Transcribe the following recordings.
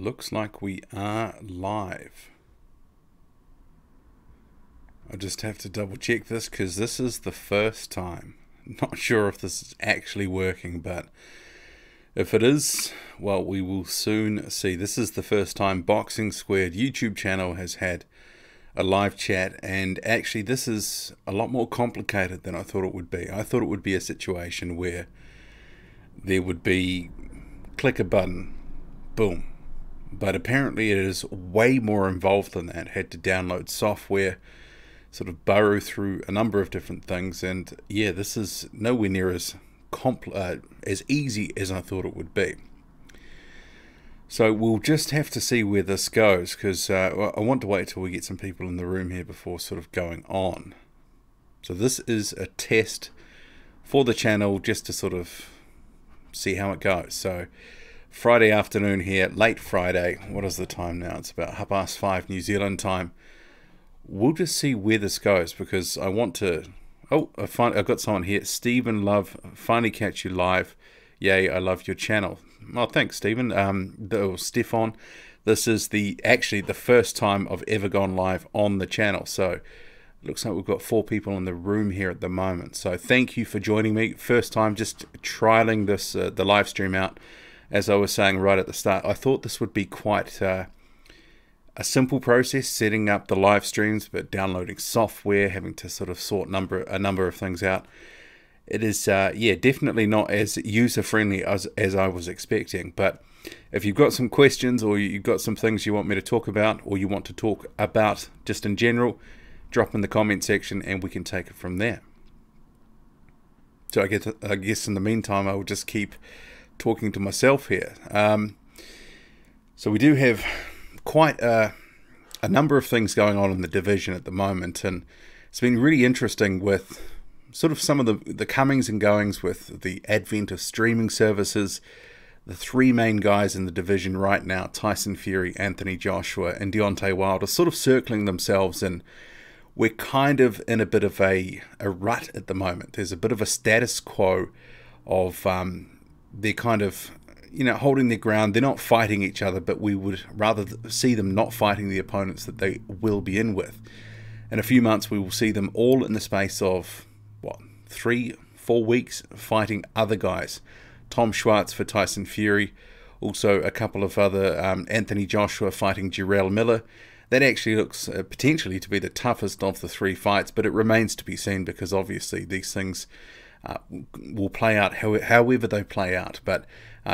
Looks like we are live. I just have to double check this because this is the first time. Not sure if this is actually working, but if it is, well, we will soon see. This is the first time Boxing Squared YouTube channel has had a live chat, and actually this is a lot more complicated than I thought it would be. I thought it would be a situation where there would be click a button, boom. But apparently it is way more involved than that. Had to download software, sort of burrow through a number of different things, and yeah, this is nowhere near as easy as I thought it would be. So we'll just have to see where this goes, because I want to wait till we get some people in the room here before sort of going on. So this is a test for the channel just to sort of see how it goes. So Friday afternoon here, late Friday. What is the time now? It's about 5:30 New Zealand time. We'll just see where this goes, because I want to... Oh, I've got someone here. Stephen Love, finally catch you live. Yay, I love your channel. Well, thanks, Stephen. Stefan, this is actually the first time I've ever gone live on the channel. So it looks like we've got 4 people in the room here at the moment. So thank you for joining me. First time just trialing this, the live stream out. As I was saying right at the start, I thought this would be quite a simple process, setting up the live streams, but downloading software, having to sort of sort a number of things out. It is, yeah, definitely not as user-friendly as I was expecting. But if you've got some questions, or you've got some things you want me to talk about, or you want to talk about just in general, drop in the comment section and we can take it from there. So I guess in the meantime, I will just keep talking to myself here. So we do have quite a number of things going on in the division at the moment, and it's been really interesting with sort of some of the comings and goings with the advent of streaming services. The 3 main guys in the division right now, Tyson Fury, Anthony Joshua and Deontay Wilder, sort of circling themselves, and we're kind of in a bit of a rut at the moment. There's a bit of a status quo of they're kind of, you know, holding their ground. They're not fighting each other, but we would rather see them not fighting the opponents that they will be in with. In a few months, we will see them all in the space of, what, 3-4 weeks fighting other guys. Tom Schwartz for Tyson Fury. Also a couple of other, Anthony Joshua fighting Jarrell Miller. That actually looks potentially to be the toughest of the 3 fights, but it remains to be seen, because obviously these things will play out however they play out. But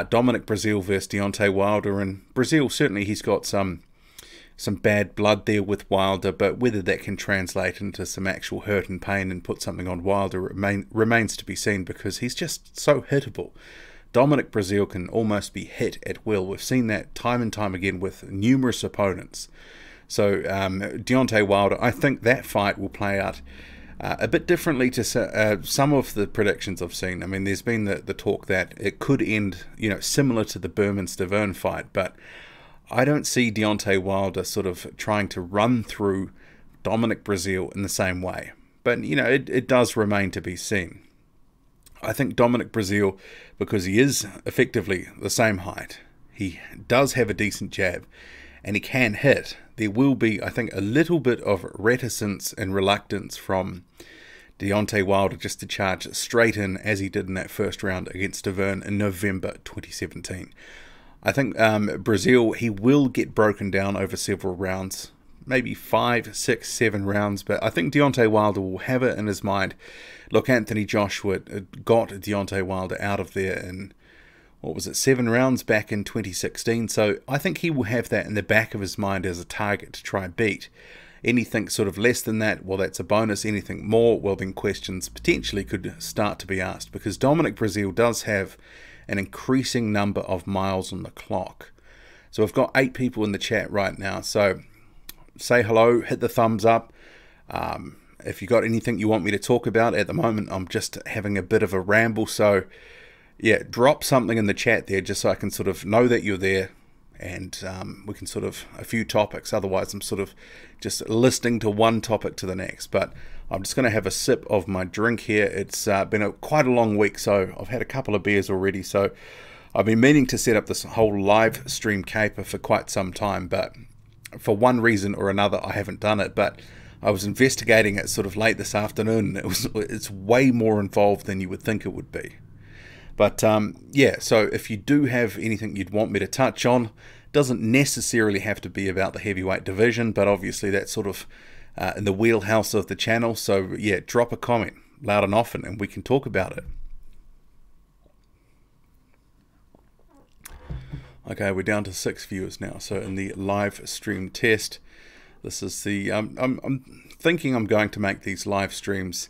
Dominic Breazeale versus Deontay Wilder, and Breazeale, certainly he's got some bad blood there with Wilder, but whether that can translate into some actual hurt and pain and put something on Wilder remains to be seen, because he's just so hittable. Dominic Breazeale can almost be hit at will. We've seen that time and time again with numerous opponents. So Deontay Wilder, I think that fight will play out a bit differently to some of the predictions I've seen. I mean, there's been the talk that it could end, you know, similar to the Berman-Stiverne fight, but I don't see Deontay Wilder sort of trying to run through Dominic Breazeale in the same way. But, you know, it does remain to be seen. I think Dominic Breazeale, because he is effectively the same height, he does have a decent jab, and he can hit. There will be, I think, a little bit of reticence and reluctance from Deontay Wilder just to charge straight in, as he did in that first round against Stiverne in November 2017. I think Breazeale, he will get broken down over several rounds, maybe 5, 6, 7 rounds, but I think Deontay Wilder will have it in his mind. Look, Anthony Joshua got Deontay Wilder out of there in, what was it, 7 rounds back in 2016, so I think he will have that in the back of his mind as a target to try and beat. Anything sort of less than that, well, that's a bonus. Anything more, well, then questions potentially could start to be asked, because Dominic Breazeale does have an increasing number of miles on the clock. So I've got 8 people in the chat right now, so say hello, hit the thumbs up. If you got anything you want me to talk about, at the moment I'm just having a bit of a ramble, so yeah, drop something in the chat there just so I can sort of know that you're there, and we can sort of a few topics. Otherwise I'm sort of just listing to one topic to the next. But I'm just going to have a sip of my drink here. It's been quite a long week, so I've had a couple of beers already, so I've been meaning to set up this whole live stream caper for quite some time, but for one reason or another I haven't done it. But I was investigating it sort of late this afternoon, and it's way more involved than you would think it would be. But yeah, so if you do have anything you'd want me to touch on, doesn't necessarily have to be about the heavyweight division, but obviously that's sort of in the wheelhouse of the channel. So yeah, drop a comment loud and often and we can talk about it. Okay, we're down to 6 viewers now. So in the live stream test, this is the I'm thinking I'm going to make these live streams,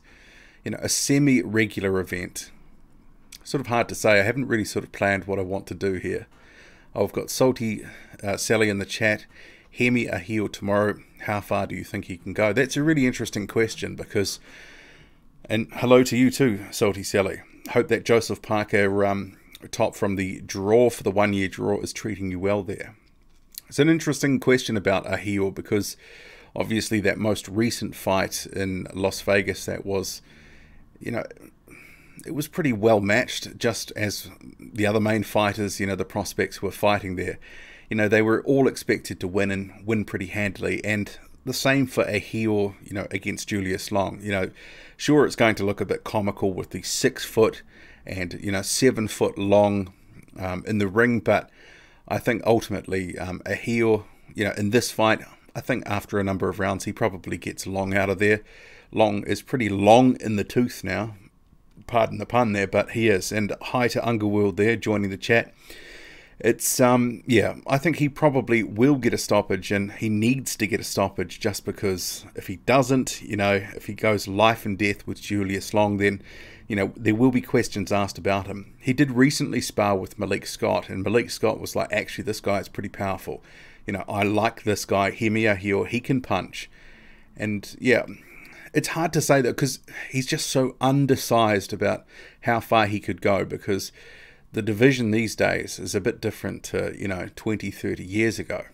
you know, a semi-regular event. Sort of hard to say. I haven't really sort of planned what I want to do here. I've got Salty Sally in the chat. Hemi Ahio tomorrow. How far do you think he can go? That's a really interesting question, and hello to you too, Salty Sally. Hope that Joseph Parker top from the draw for the 1 year draw is treating you well there. It's an interesting question about Ahio, because obviously that most recent fight in Las Vegas, that was, you know, it was pretty well matched, just as the other main fighters, you know, the prospects were fighting there. You know, they were all expected to win and win pretty handily, and the same for Ahio, you know, against Julius Long. You know, sure, it's going to look a bit comical with the 6 foot and, you know, 7 foot long in the ring, but I think ultimately Ahio, you know, in this fight, I think after a number of rounds he probably gets Long out of there. Long is pretty long in the tooth now, pardon the pun there, but he is. And hi to Underworld there joining the chat. It's yeah, I think he probably will get a stoppage, and he needs to get a stoppage, just because if he doesn't, you know, if he goes life and death with Julius Long, then, you know, there will be questions asked about him. He did recently spar with Malik Scott, and Malik Scott was like, actually, this guy is pretty powerful. You know, I like this guy, Hemi Ahio, he can punch. And yeah, it's hard to say that, because he's just so undersized about how far he could go, because the division these days is a bit different to, you know, 20, 30 years ago.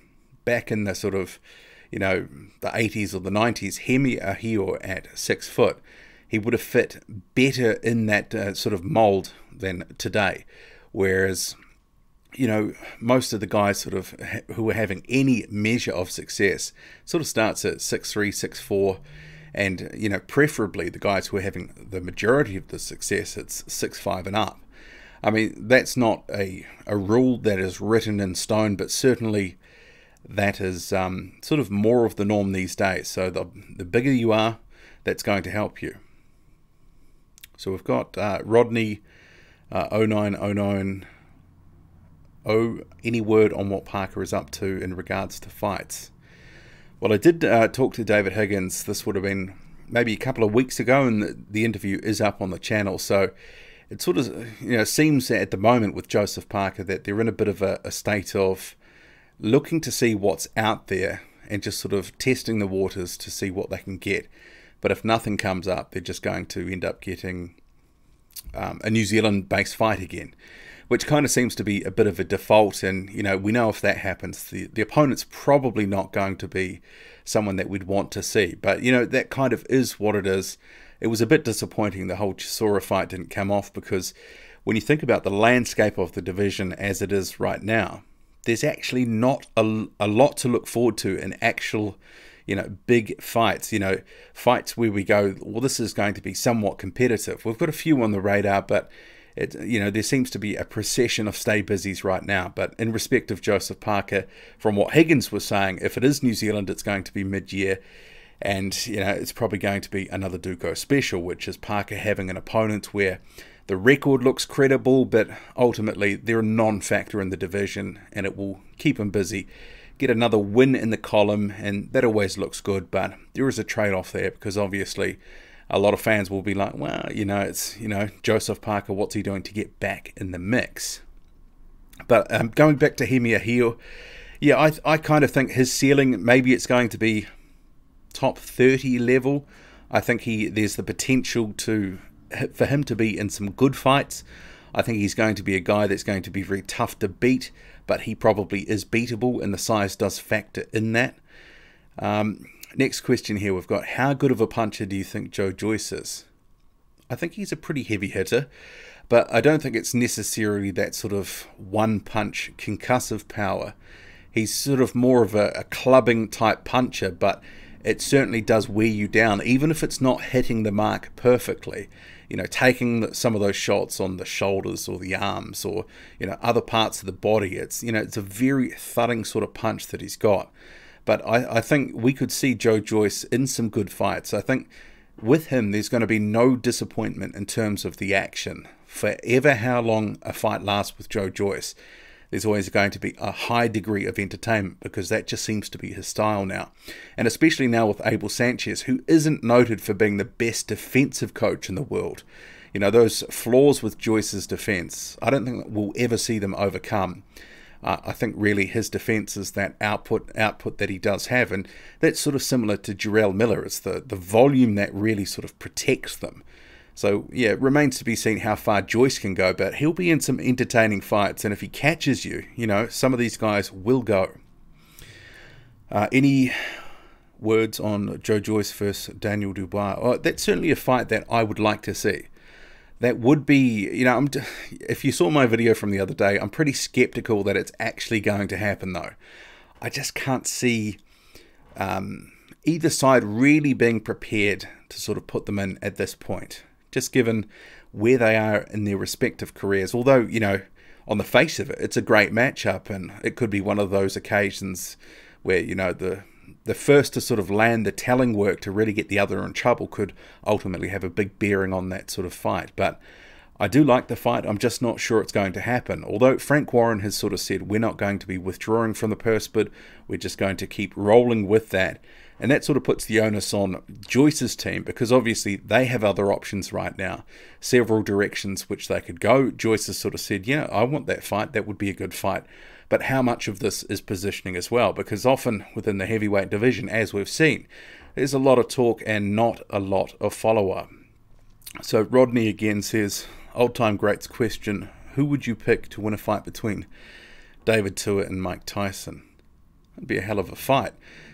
Back in the sort of, you know, the 80s or the 90s, Hemi Ahio at 6 foot, he would have fit better in that sort of mold than today. Whereas, you know, most of the guys sort of who are having any measure of success sort of starts at 6'3", 6'4", and, you know, preferably the guys who are having the majority of the success, it's 6'5" and up. I mean, that's not a rule that is written in stone, but certainly that is sort of more of the norm these days. So the bigger you are, that's going to help you. So we've got Rodney 0909. Any word on what Parker is up to in regards to fights? Well, I did talk to David Higgins. This would have been maybe a couple of weeks ago, and the interview is up on the channel. So it sort of, you know, seems at the moment with Joseph Parker that they're in a bit of a state of looking to see what's out there and just sort of testing the waters to see what they can get. But if nothing comes up, they're just going to end up getting a New Zealand-based fight again, which kind of seems to be a bit of a default. And, you know, we know if that happens, the opponent's probably not going to be someone that we'd want to see. But, you know, that kind of is what it is. It was a bit disappointing the whole Chisora fight didn't come off, because when you think about the landscape of the division as it is right now, there's actually not a lot to look forward to in actual, you know, big fights, you know, fights where we go, well, this is going to be somewhat competitive. We've got a few on the radar, but it, you know, there seems to be a procession of stay busies right now. But in respect of Joseph Parker, from what Higgins was saying, if it is New Zealand, it's going to be mid-year. And, you know, it's probably going to be another Duco special, which is Parker having an opponent where the record looks credible, but ultimately they're a non-factor in the division, and it will keep him busy. Get another win in the column, and that always looks good, but there is a trade-off there, because obviously a lot of fans will be like, well, you know, it's, you know, Joseph Parker, what's he doing to get back in the mix? But going back to Hemi Ahio, yeah, I kind of think his ceiling, maybe it's going to be top 30 level. I think there's the potential for him to be in some good fights. I think he's going to be a guy that's going to be very tough to beat, but he probably is beatable, and the size does factor in that. Next question here, we've got, how good of a puncher do you think Joe Joyce is? I think he's a pretty heavy hitter, but I don't think it's necessarily that sort of one-punch concussive power. He's sort of more of a clubbing type puncher, but it certainly does wear you down, even if it's not hitting the mark perfectly. Taking some of those shots on the shoulders or the arms or, other parts of the body. It's a very thudding sort of punch that he's got. But I think we could see Joe Joyce in some good fights. I think with him, there's going to be no disappointment in terms of the action. Forever how long a fight lasts with Joe Joyce, there's always going to be a high degree of entertainment, because that just seems to be his style now. And especially now with Abel Sanchez, who isn't noted for being the best defensive coach in the world. Those flaws with Joyce's defense, I don't think we'll ever see them overcome. I think really his defense is that output that he does have, and that's sort of similar to Jarrell Miller. It's the volume that really sort of protects them. So, yeah, it remains to be seen how far Joyce can go, but he'll be in some entertaining fights, and if he catches you, some of these guys will go. Any words on Joe Joyce versus Daniel Dubois? Oh, that's certainly a fight that I would like to see. That would be, if you saw my video from the other day, I'm pretty skeptical that it's actually going to happen, though. I just can't see either side really being prepared to sort of put them in at this point, just given where they are in their respective careers. Although, on the face of it, it's a great matchup, and it could be one of those occasions where, the first to sort of land the telling work to really get the other in trouble could ultimately have a big bearing on that sort of fight. But I do like the fight. I'm just not sure it's going to happen. Although Frank Warren has sort of said we're not going to be withdrawing from the purse bid, we're just going to keep rolling with that. And that sort of puts the onus on Joyce's team, because obviously they have other options right now, several directions which they could go. Joyce has sort of said, yeah, I want that fight. That would be a good fight. But how much of this is positioning as well? Because often within the heavyweight division, as we've seen, there's a lot of talk and not a lot of follow-up. So Rodney again says, old-time greats question, who would you pick to win a fight between David Tua and Mike Tyson? It'd be a hell of a fight.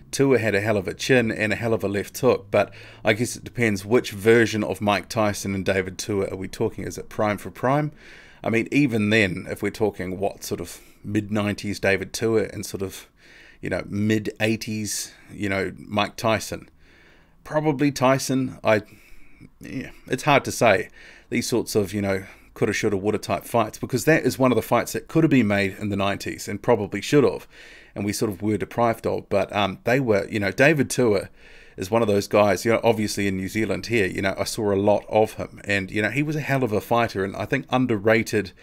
Tua had a hell of a chin and a hell of a left hook, but I guess it depends which version of Mike Tyson and David Tua are we talking. Is it prime for prime? I mean, even then, if we're talking what sort of mid-90s David Tua and sort of, mid-80s, Mike Tyson, probably Tyson. It's hard to say. These sorts of, coulda, shoulda, woulda type fights, because that is one of the fights that could have been made in the 90s and probably should have, and we sort of were deprived of. But they were, David Tua is one of those guys, obviously in New Zealand here, I saw a lot of him, and, he was a hell of a fighter, and I think underrated.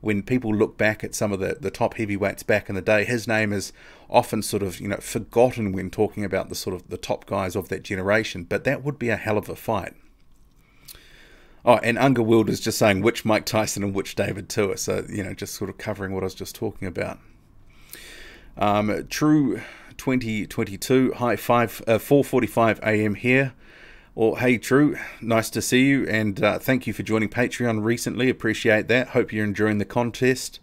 When people look back at some of the top heavyweights back in the day, his name is often sort of, forgotten when talking about the sort of the top guys of that generation, but that would be a hell of a fight. Oh, and Unger Wild is just saying which Mike Tyson and which David Tua, so, just sort of covering what I was just talking about. True 2022, hi, 4:45 a.m. here. Well, hey, True, nice to see you, and thank you for joining Patreon recently. Appreciate that. Hope you're enjoying the contest.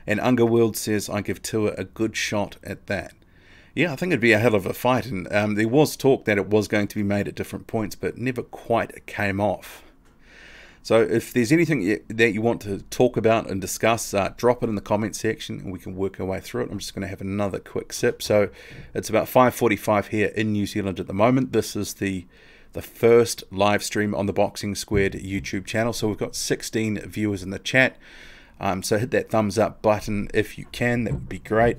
And Unger World says, I give Tua a good shot at that. Yeah, I think it'd be a hell of a fight, and there was talk that it was going to be made at different points, but never quite came off. So if there's anything that you want to talk about and discuss, drop it in the comment section and we can work our way through it. I'm just going to have another quick sip. So it's about 5:45 here in New Zealand at the moment. This is the first live stream on the Boxing Squared YouTube channel. So we've got 16 viewers in the chat. So hit that thumbs up button if you can. That would be great.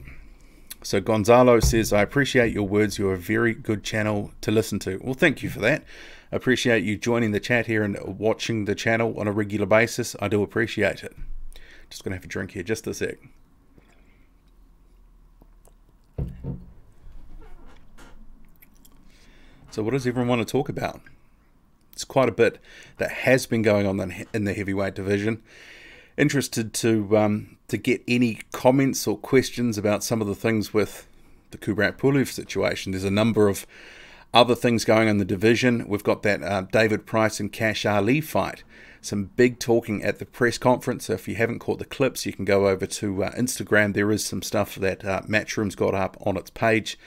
So Gonzalo says, I appreciate your words. You're a very good channel to listen to. Well, thank you for that. I appreciate you joining the chat here and watching the channel on a regular basis. I do appreciate it. Just going to have a drink here just a sec. So what does everyone want to talk about? It's quite a bit that has been going on in the heavyweight division. Interested to get any comments or questions about some of the things with the Kubrat Pulev situation. There's a number of other things going on in the division. We've got that David Price and Cash Ali fight. Some big talking at the press conference. So if you haven't caught the clips, you can go over to Instagram. There is some stuff that Matchroom's got up on its page.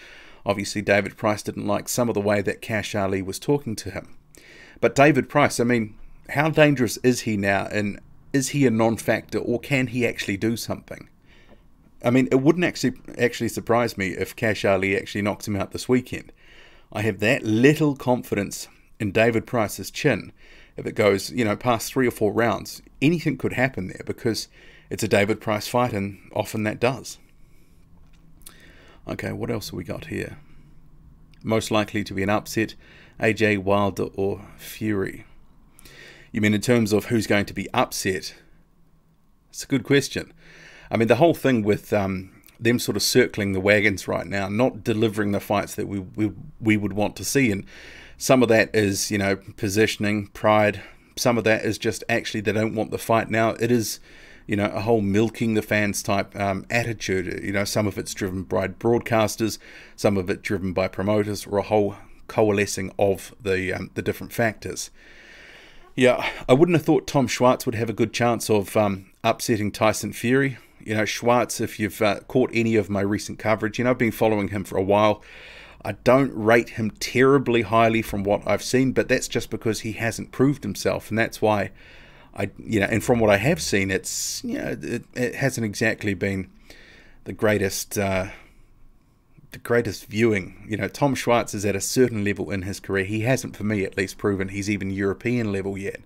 Obviously, David Price didn't like some of the way that Cash Ali was talking to him. But David Price, I mean, how dangerous is he now in is he a non-factor, or can he actually do something? I mean, it wouldn't actually surprise me if Cash Ali actually knocks him out this weekend. I have that little confidence in David Price's chin. If it goes, past 3 or 4 rounds, anything could happen there because it's a David Price fight, and often that does. Okay, what else have we got here? Most likely to be an upset, AJ Wilder or Fury? You mean in terms of who's going to be upset? It's a good question. I mean, the whole thing with them sort of circling the wagons right now, not delivering the fights that we would want to see, and some of that is, positioning, pride. Some of that is just actually they don't want the fight now. It is, a whole milking the fans type attitude. Some of it's driven by broadcasters, some of it driven by promoters, or a whole coalescing of the different factors. Yeah, I wouldn't have thought Tom Schwartz would have a good chance of upsetting Tyson Fury. Schwartz, if you've caught any of my recent coverage, I've been following him for a while. I don't rate him terribly highly from what I've seen, but that's just because he hasn't proved himself, and that's why and from what I have seen, it's it hasn't exactly been the greatest viewing. Tom Schwartz is at a certain level in his career. He hasn't, for me at least, proven he's even European level yet.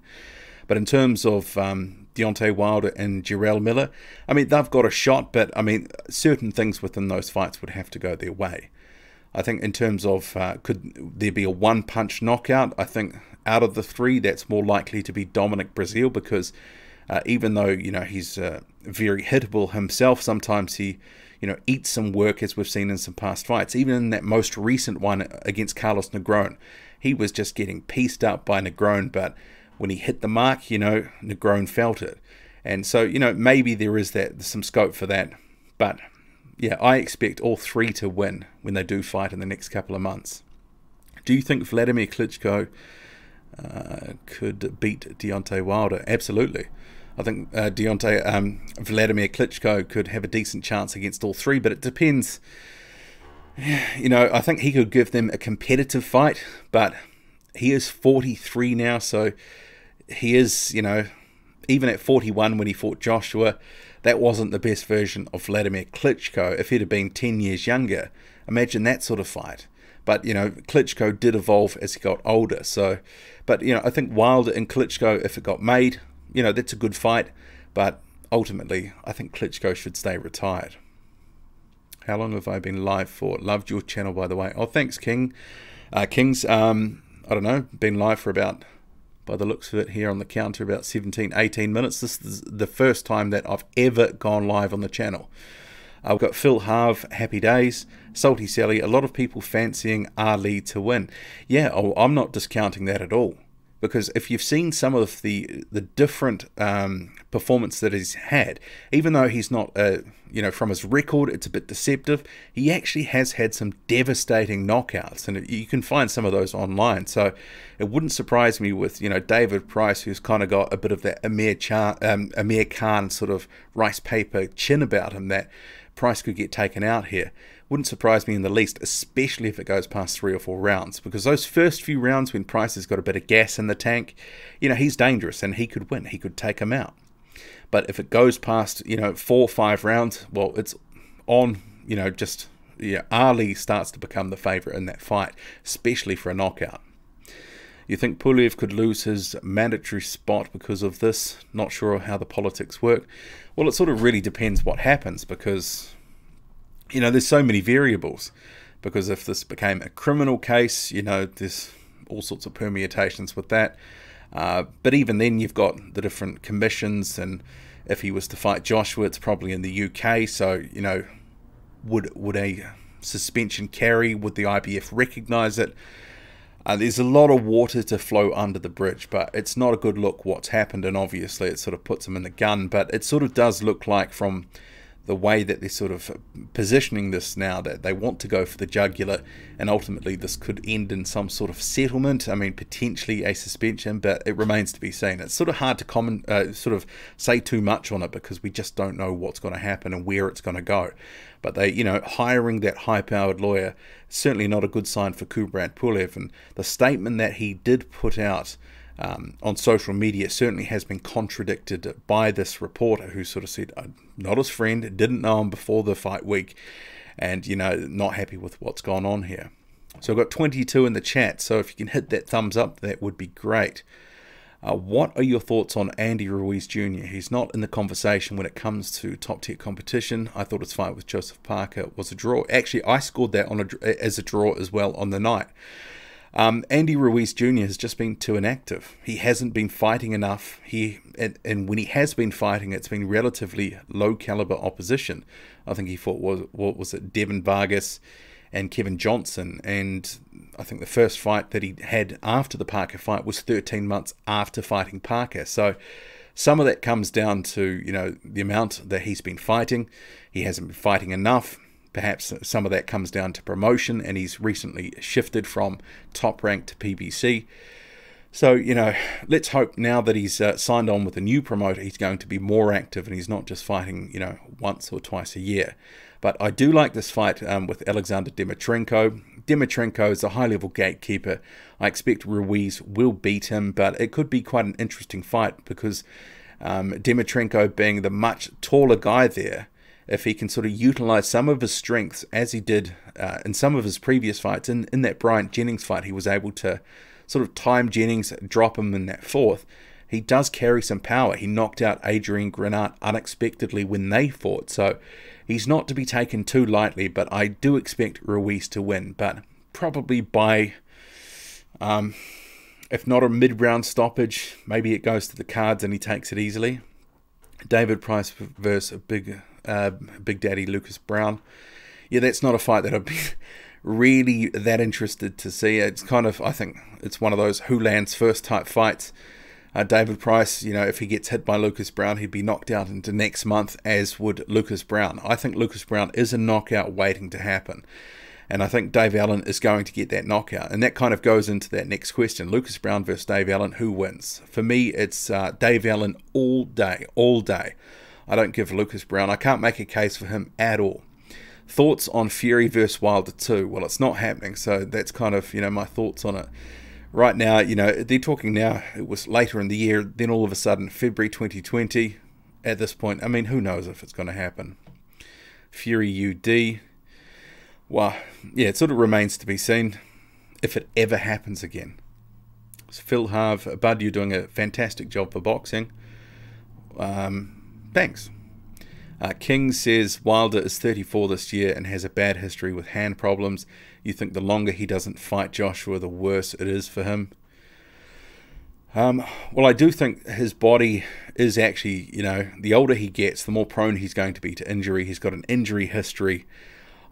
But in terms of Deontay Wilder and Jarrell Miller, I mean, they've got a shot, but I mean, certain things within those fights would have to go their way. I think in terms of could there be a one-punch knockout, I think out of the 3, that's more likely to be Dominic Breazeale, because even though, he's very hittable himself, sometimes he, eats some work, as we've seen in some past fights. Even in that most recent one against Carlos Negron, he was just getting pieced up by Negron, but when he hit the mark, Negron felt it. And so, maybe there is some scope for that. But yeah, I expect all 3 to win when they do fight in the next couple of months. Do you think Vladimir Klitschko could beat Deontay Wilder? Absolutely. I think Vladimir Klitschko could have a decent chance against all 3, but it depends. I think he could give them a competitive fight, but he is 43 now, so he is, even at 41 when he fought Joshua, that wasn't the best version of Vladimir Klitschko. If he'd have been 10 years younger, imagine that sort of fight. But, Klitschko did evolve as he got older. So, but, I think Wilder and Klitschko, if it got made, that's a good fight. But ultimately, I think Klitschko should stay retired. How long have I been live for? Loved your channel, by the way. Oh, thanks, Kings. I don't know, been live for about, by the looks of it here on the counter, about 17, 18 minutes. This is the first time that I've ever gone live on the channel. I've got Phil Harve, happy days. Salty Sally, a lot of people fancying Ali to win. Yeah, I'm not discounting that at all. Because if you've seen some of the different performance that he's had, even though he's not, from his record, it's a bit deceptive, he actually has had some devastating knockouts, and you can find some of those online. So it wouldn't surprise me with, David Price, who's kind of got a bit of that Amir Khan sort of rice paper chin about him, that Price could get taken out here. Wouldn't surprise me in the least, especially if it goes past 3 or 4 rounds, because those first few rounds when Price has got a bit of gas in the tank, he's dangerous and he could win. He could take him out. But if it goes past, 4 or 5 rounds, well, it's on, Ali starts to become the favourite in that fight, especially for a knockout. You think Pulev could lose his mandatory spot because of this? Not sure how the politics work. Well, it sort of really depends what happens, because there's so many variables. Because if this became a criminal case, there's all sorts of permutations with that. But even then, you've got the different commissions, and if he was to fight Joshua, it's probably in the UK. So, would a suspension carry? Would the IBF recognise it? There's a lot of water to flow under the bridge, but it's not a good look what's happened, and obviously it sort of puts him in the gun. But it sort of does look like, from the way that they're sort of positioning this now, that they want to go for the jugular, and ultimately this could end in some sort of settlement. I mean, potentially a suspension, but it remains to be seen. It's sort of hard to sort of say too much on it, because we just don't know what's going to happen and where it's going to go. But they, hiring that high-powered lawyer, certainly not a good sign for Kubrat Pulev. And the statement that he did put out on social media certainly has been contradicted by this reporter who sort of said, not his friend, didn't know him before the fight week, and, you know, not happy with what's gone on here. So I've got 22 in the chat, so if you can hit that thumbs up, that would be great. What are your thoughts on Andy Ruiz Jr.? He's not in the conversation when it comes to top-tier competition. I thought his fight with Joseph Parker was a draw. Actually, I scored that as a draw as well on the night. Andy Ruiz Jr. has just been too inactive. He hasn't been fighting enough. And when he has been fighting, it's been relatively low-caliber opposition. I think he fought, what was it, Devin Vargas and Kevin Johnson, and I think the first fight that he had after the Parker fight was 13 months after fighting Parker. So some of that comes down to, you know, the amount that he's been fighting. He hasn't been fighting enough. Perhaps some of that comes down to promotion, and he's recently shifted from Top Rank to PBC. So, you know, let's hope now that he's signed on with a new promoter, he's going to be more active and he's not just fighting, you know, once or twice a year. But I do like this fight with Alexander Dimitrenko. Dimitrenko is a high-level gatekeeper. I expect Ruiz will beat him, but it could be quite an interesting fight because Dimitrenko being the much taller guy there, if he can sort of utilize some of his strengths as he did in some of his previous fights. In that Bryant Jennings fight, he was able to sort of time Jennings, drop him in that fourth. He does carry some power. He knocked out Adrian Granat unexpectedly when they fought. So he's not to be taken too lightly, but I do expect Ruiz to win. But probably by, if not a mid-round stoppage, maybe it goes to the cards and he takes it easily. David Price versus Big Daddy Lucas Brown. Yeah, that's not a fight that I'd be really that interested to see. It's kind of, I think it's one of those who lands first type fights. David Price, you know, if he gets hit by Lucas Brown, he'd be knocked out into next month, as would Lucas Brown. I think Lucas Brown is a knockout waiting to happen. And I think Dave Allen is going to get that knockout. And that kind of goes into that next question. Lucas Brown versus Dave Allen, who wins? For me, it's Dave Allen all day, all day. I don't give Lucas Brown. I can't make a case for him at all. Thoughts on Fury versus Wilder 2? Well, it's not happening, so that's kind of, you know, my thoughts on it. Right now, you know, they're talking now, it was later in the year, then all of a sudden, February 2020, at this point, I mean, who knows if it's going to happen. Fury UD, well, yeah, it sort of remains to be seen if it ever happens again. So Phil Harv, Bud, you're doing a fantastic job for boxing. Thanks. King says Wilder is 34 this year and has a bad history with hand problems. You think the longer he doesn't fight Joshua, the worse it is for him? Well, I do think his body is actually, you know, the older he gets, the more prone he's going to be to injury. He's got an injury history.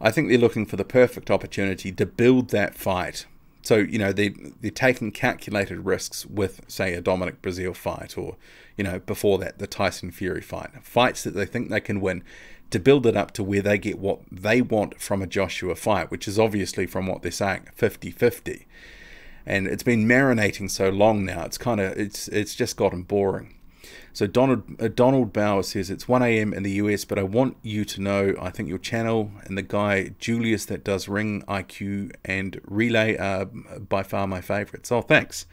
I think they're looking for the perfect opportunity to build that fight. So, you know, they're taking calculated risks with, say, a Dominic Breazeale fight, or, you know, before that, the Tyson Fury fight. Fights that they think they can win to build it up to where they get what they want from a Joshua fight, which is obviously, from what they're saying, 50-50. And it's been marinating so long now, it's kind of, it's just gotten boring. So Donald Bauer says, it's 1 a.m. in the US, but I want you to know, I think your channel and the guy, Julius, that does Ring IQ and Relay are by far my favorites. Oh, thanks.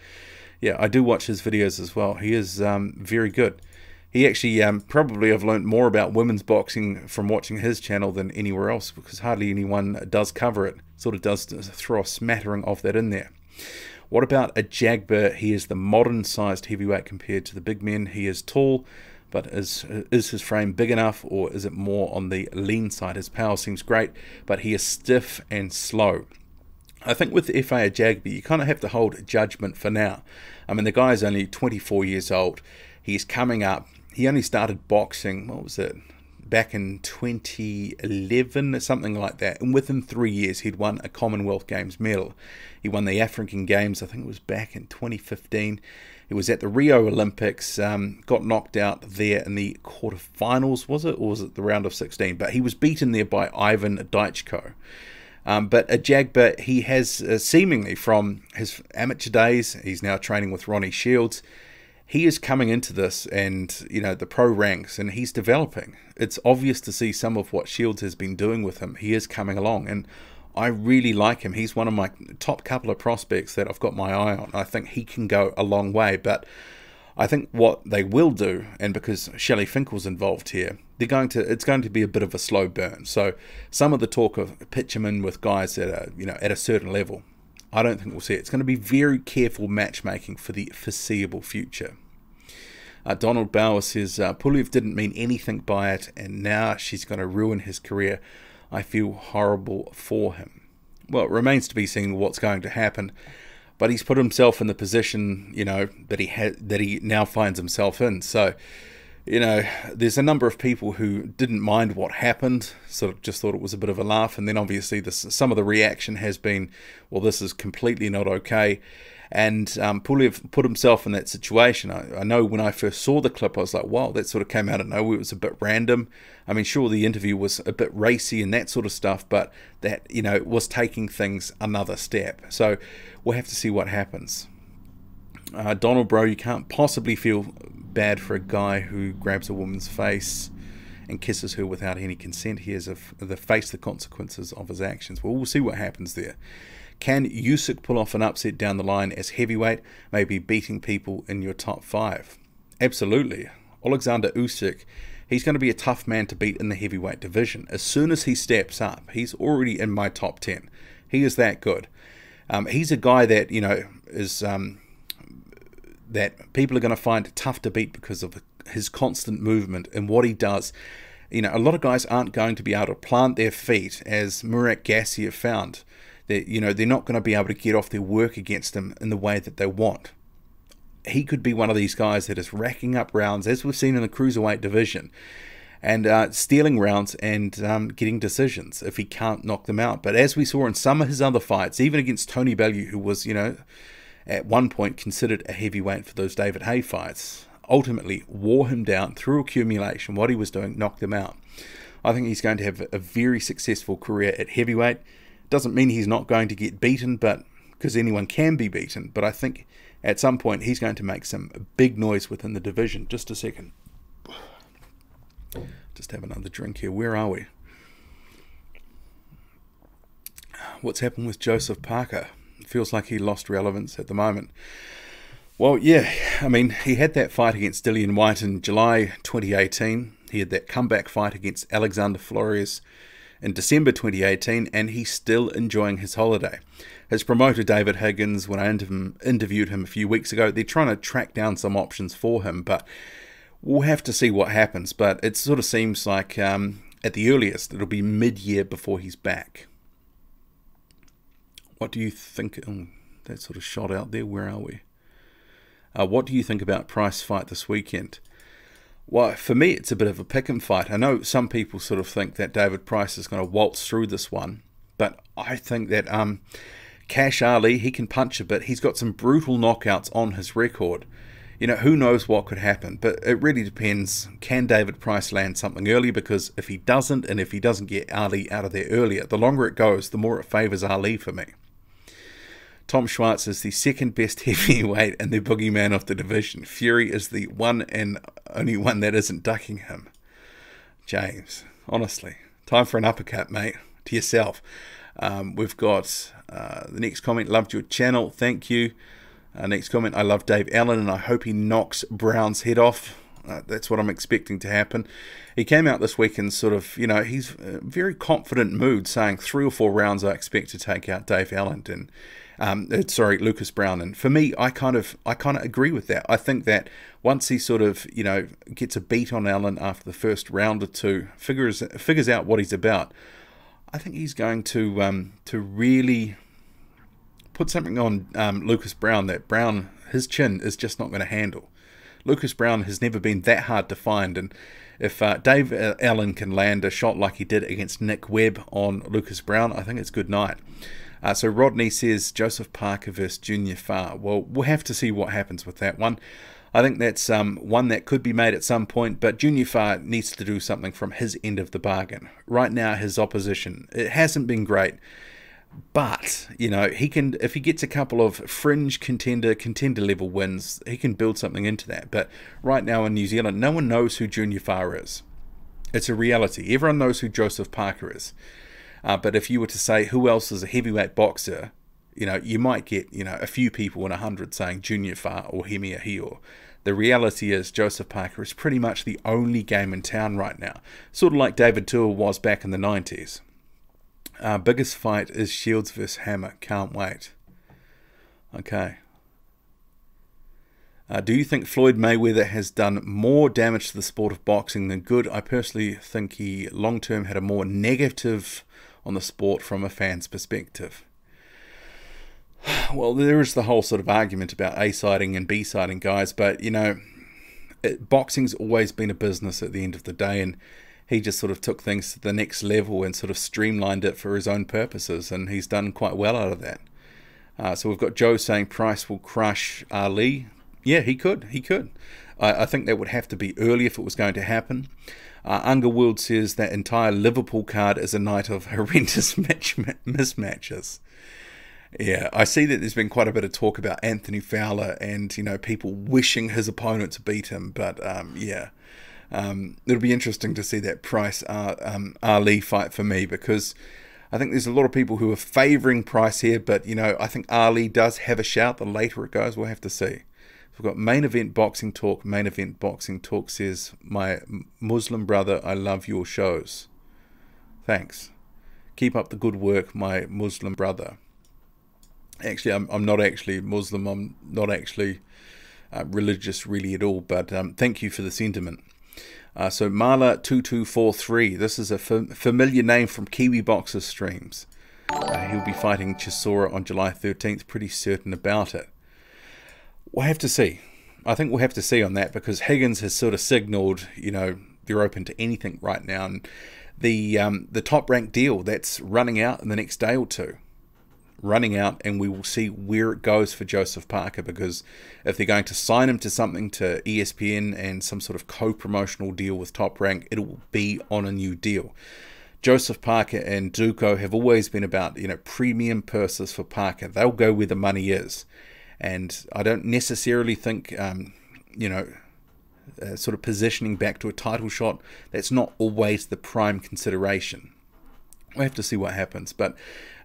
Yeah, I do watch his videos as well. He is very good. He actually probably have learned more about women's boxing from watching his channel than anywhere else, because hardly anyone does cover it. Sort of does throw a smattering of that in there. What about a Jagber? He is the modern-sized heavyweight compared to the big men. He is tall, but is his frame big enough, or is it more on the lean side? His power seems great, but he is stiff and slow. I think with F.A. Jagber, you kind of have to hold judgment for now. I mean, the guy is only 24 years old. He's coming up. He only started boxing, what was it, back in 2011 or something like that, and within 3 years he'd won a Commonwealth Games medal. He won the African Games, I think it was back in 2015. He was at the Rio Olympics, got knocked out there in the quarterfinals, was it, or was it the round of 16? But he was beaten there by Ivan Daichko. But a Jagber, he has seemingly from his amateur days, he's now training with Ronnie Shields. He is coming into this and, you know, the pro ranks, and he's developing. It's obvious to see some of what Shields has been doing with him. He is coming along, and I really like him. He's one of my top couple of prospects that I've got my eye on. I think he can go a long way, but I think what they will do, and because Shelley Finkel's involved here, it's going to be a bit of a slow burn. So some of the talk of pitch him in with guys that are, at a certain level, I don't think we'll see it. It's going to be very careful matchmaking for the foreseeable future. Donald Bauer says, Pulev didn't mean anything by it, and now she's going to ruin his career. I feel horrible for him. Well, it remains to be seen what's going to happen, but he's put himself in the position, that he now finds himself in. So, there's a number of people who didn't mind what happened, sort of just thought it was a bit of a laugh, and then obviously some of the reaction has been, well, this is completely not okay. And Pulev put himself in that situation. I know when I first saw the clip, I was like, wow, that sort of came out of nowhere. It was a bit random. I mean, sure, the interview was a bit racy and that sort of stuff, but that, it was taking things another step. So we'll have to see what happens. Donald, bro, you can't possibly feel bad for a guy who grabs a woman's face and kisses her without any consent. He has to face the consequences of his actions. Well, we'll see what happens there. Can Usyk pull off an upset down the line as heavyweight, maybe beating people in your top 5? Absolutely. Alexander Usyk, he's going to be a tough man to beat in the heavyweight division. As soon as he steps up, he's already in my top 10. He is that good. He's a guy that, is that people are going to find tough to beat because of his constant movement and what he does. A lot of guys aren't going to be able to plant their feet, as Murat Gassiev found. That they're not going to be able to get off their work against him in the way that they want. He could be one of these guys that is racking up rounds, as we've seen in the cruiserweight division, and stealing rounds and getting decisions if he can't knock them out. But as we saw in some of his other fights, even against Tony Bellew, who was at one point considered a heavyweight for those David Haye fights, ultimately wore him down through accumulation. What he was doing knocked him out. I think he's going to have a very successful career at heavyweight. Doesn't mean he's not going to get beaten, but because anyone can be beaten. But I think at some point he's going to make some big noise within the division. Just a second. Just have another drink here. Where are we? What's happened with Joseph Parker? It feels like he lost relevance at the moment. Well, yeah, I mean, he had that fight against Dillian Whyte in July 2018. He had that comeback fight against Alexander Flores in December 2018, and he's still enjoying his holiday. His promoter, David Higgins, when I interviewed him a few weeks ago, they're trying to track down some options for him, but we'll have to see what happens. But it sort of seems like, at the earliest, it'll be mid-year before he's back. What do you think? Oh, that sort of shot out there. Where are we? What do you think about Price fight this weekend? Well, for me, it's a bit of a pick-em fight. I know some people sort of think that David Price is going to waltz through this one, but I think that Cash Ali, he can punch a bit. He's got some brutal knockouts on his record. Who knows what could happen, but it really depends. Can David Price land something early? Because if he doesn't, and if he doesn't get Ali out of there earlier, the longer it goes, the more it favours Ali for me. Tom Schwartz is the second best heavyweight and the boogeyman of the division. Fury is the one and only one that isn't ducking him. James, honestly, time for an uppercut, mate, to yourself. We've got the next comment, loved your channel, thank you. Next comment, I love Dave Allen and I hope he knocks Brown's head off. That's what I'm expecting to happen. He came out this week and sort of, he's a very confident mood, saying 3 or 4 rounds I expect to take out Dave Allen and Lucas Browne. And for me, I kind of agree with that. I think that once he sort of, gets a beat on Allen after the first round or two, figures out what he's about, I think he's going to really put something on Lucas Browne that his chin is just not going to handle. Lucas Browne has never been that hard to find, and if Dave Allen can land a shot like he did against Nick Webb on Lucas Browne, I think it's good night. So Rodney says Joseph Parker versus Junior Farr. Well, we'll have to see what happens with that one. I think that's one that could be made at some point, but Junior Farr needs to do something from his end of the bargain. Right now, his opposition, it hasn't been great, but he can, if he gets a couple of fringe contender level wins, he can build something into that. But right now in New Zealand, no one knows who Junior Farr is. It's a reality. Everyone knows who Joseph Parker is. But if you were to say who else is a heavyweight boxer, you might get, a few people in 100 saying Junior Fa or Hemi Ahio. The reality is Joseph Parker is pretty much the only game in town right now. Sort of like David Tua was back in the 90s. Biggest fight is Shields vs. Hammer. Can't wait. Okay. Do you think Floyd Mayweather has done more damage to the sport of boxing than good? I personally think he long-term had a more negative on the sport from a fan's perspective. Well, there is the whole sort of argument about A-siding and B-siding guys, but, boxing's always been a business at the end of the day, and he just sort of took things to the next level and sort of streamlined it for his own purposes, and he's done quite well out of that. So we've got Joe saying Price will crush Ali. Yeah, he could. I think that would have to be early if it was going to happen. Underworld says that entire Liverpool card is a night of horrendous mismatches. Yeah, I see that there's been quite a bit of talk about Anthony Fowler and, people wishing his opponent to beat him. But, it'll be interesting to see that Price Ali fight for me, because I think there's a lot of people who are favouring Price here. But, I think Ali does have a shout. The later it goes, we'll have to see. We've got Main Event Boxing Talk. Main Event Boxing Talk says, my Muslim brother, I love your shows. Thanks. Keep up the good work, my Muslim brother. Actually, I'm not actually Muslim. I'm not actually religious really at all. But thank you for the sentiment. So Marla2243. This is a familiar name from Kiwi Boxer streams. He'll be fighting Chisora on July 13th. Pretty certain about it. We'll have to see. I think we'll have to see on that, because Higgins has sort of signalled, they're open to anything right now. And the top rank deal, that's running out in the next day or two. Running out, and we will see where it goes for Joseph Parker, because if they're going to sign him to something, to ESPN and some sort of co-promotional deal with Top Rank, it will be on a new deal. Joseph Parker and Duco have always been about, premium purses for Parker. They'll go where the money is. And I don't necessarily think, sort of positioning back to a title shot, that's not always the prime consideration. We'll have to see what happens. But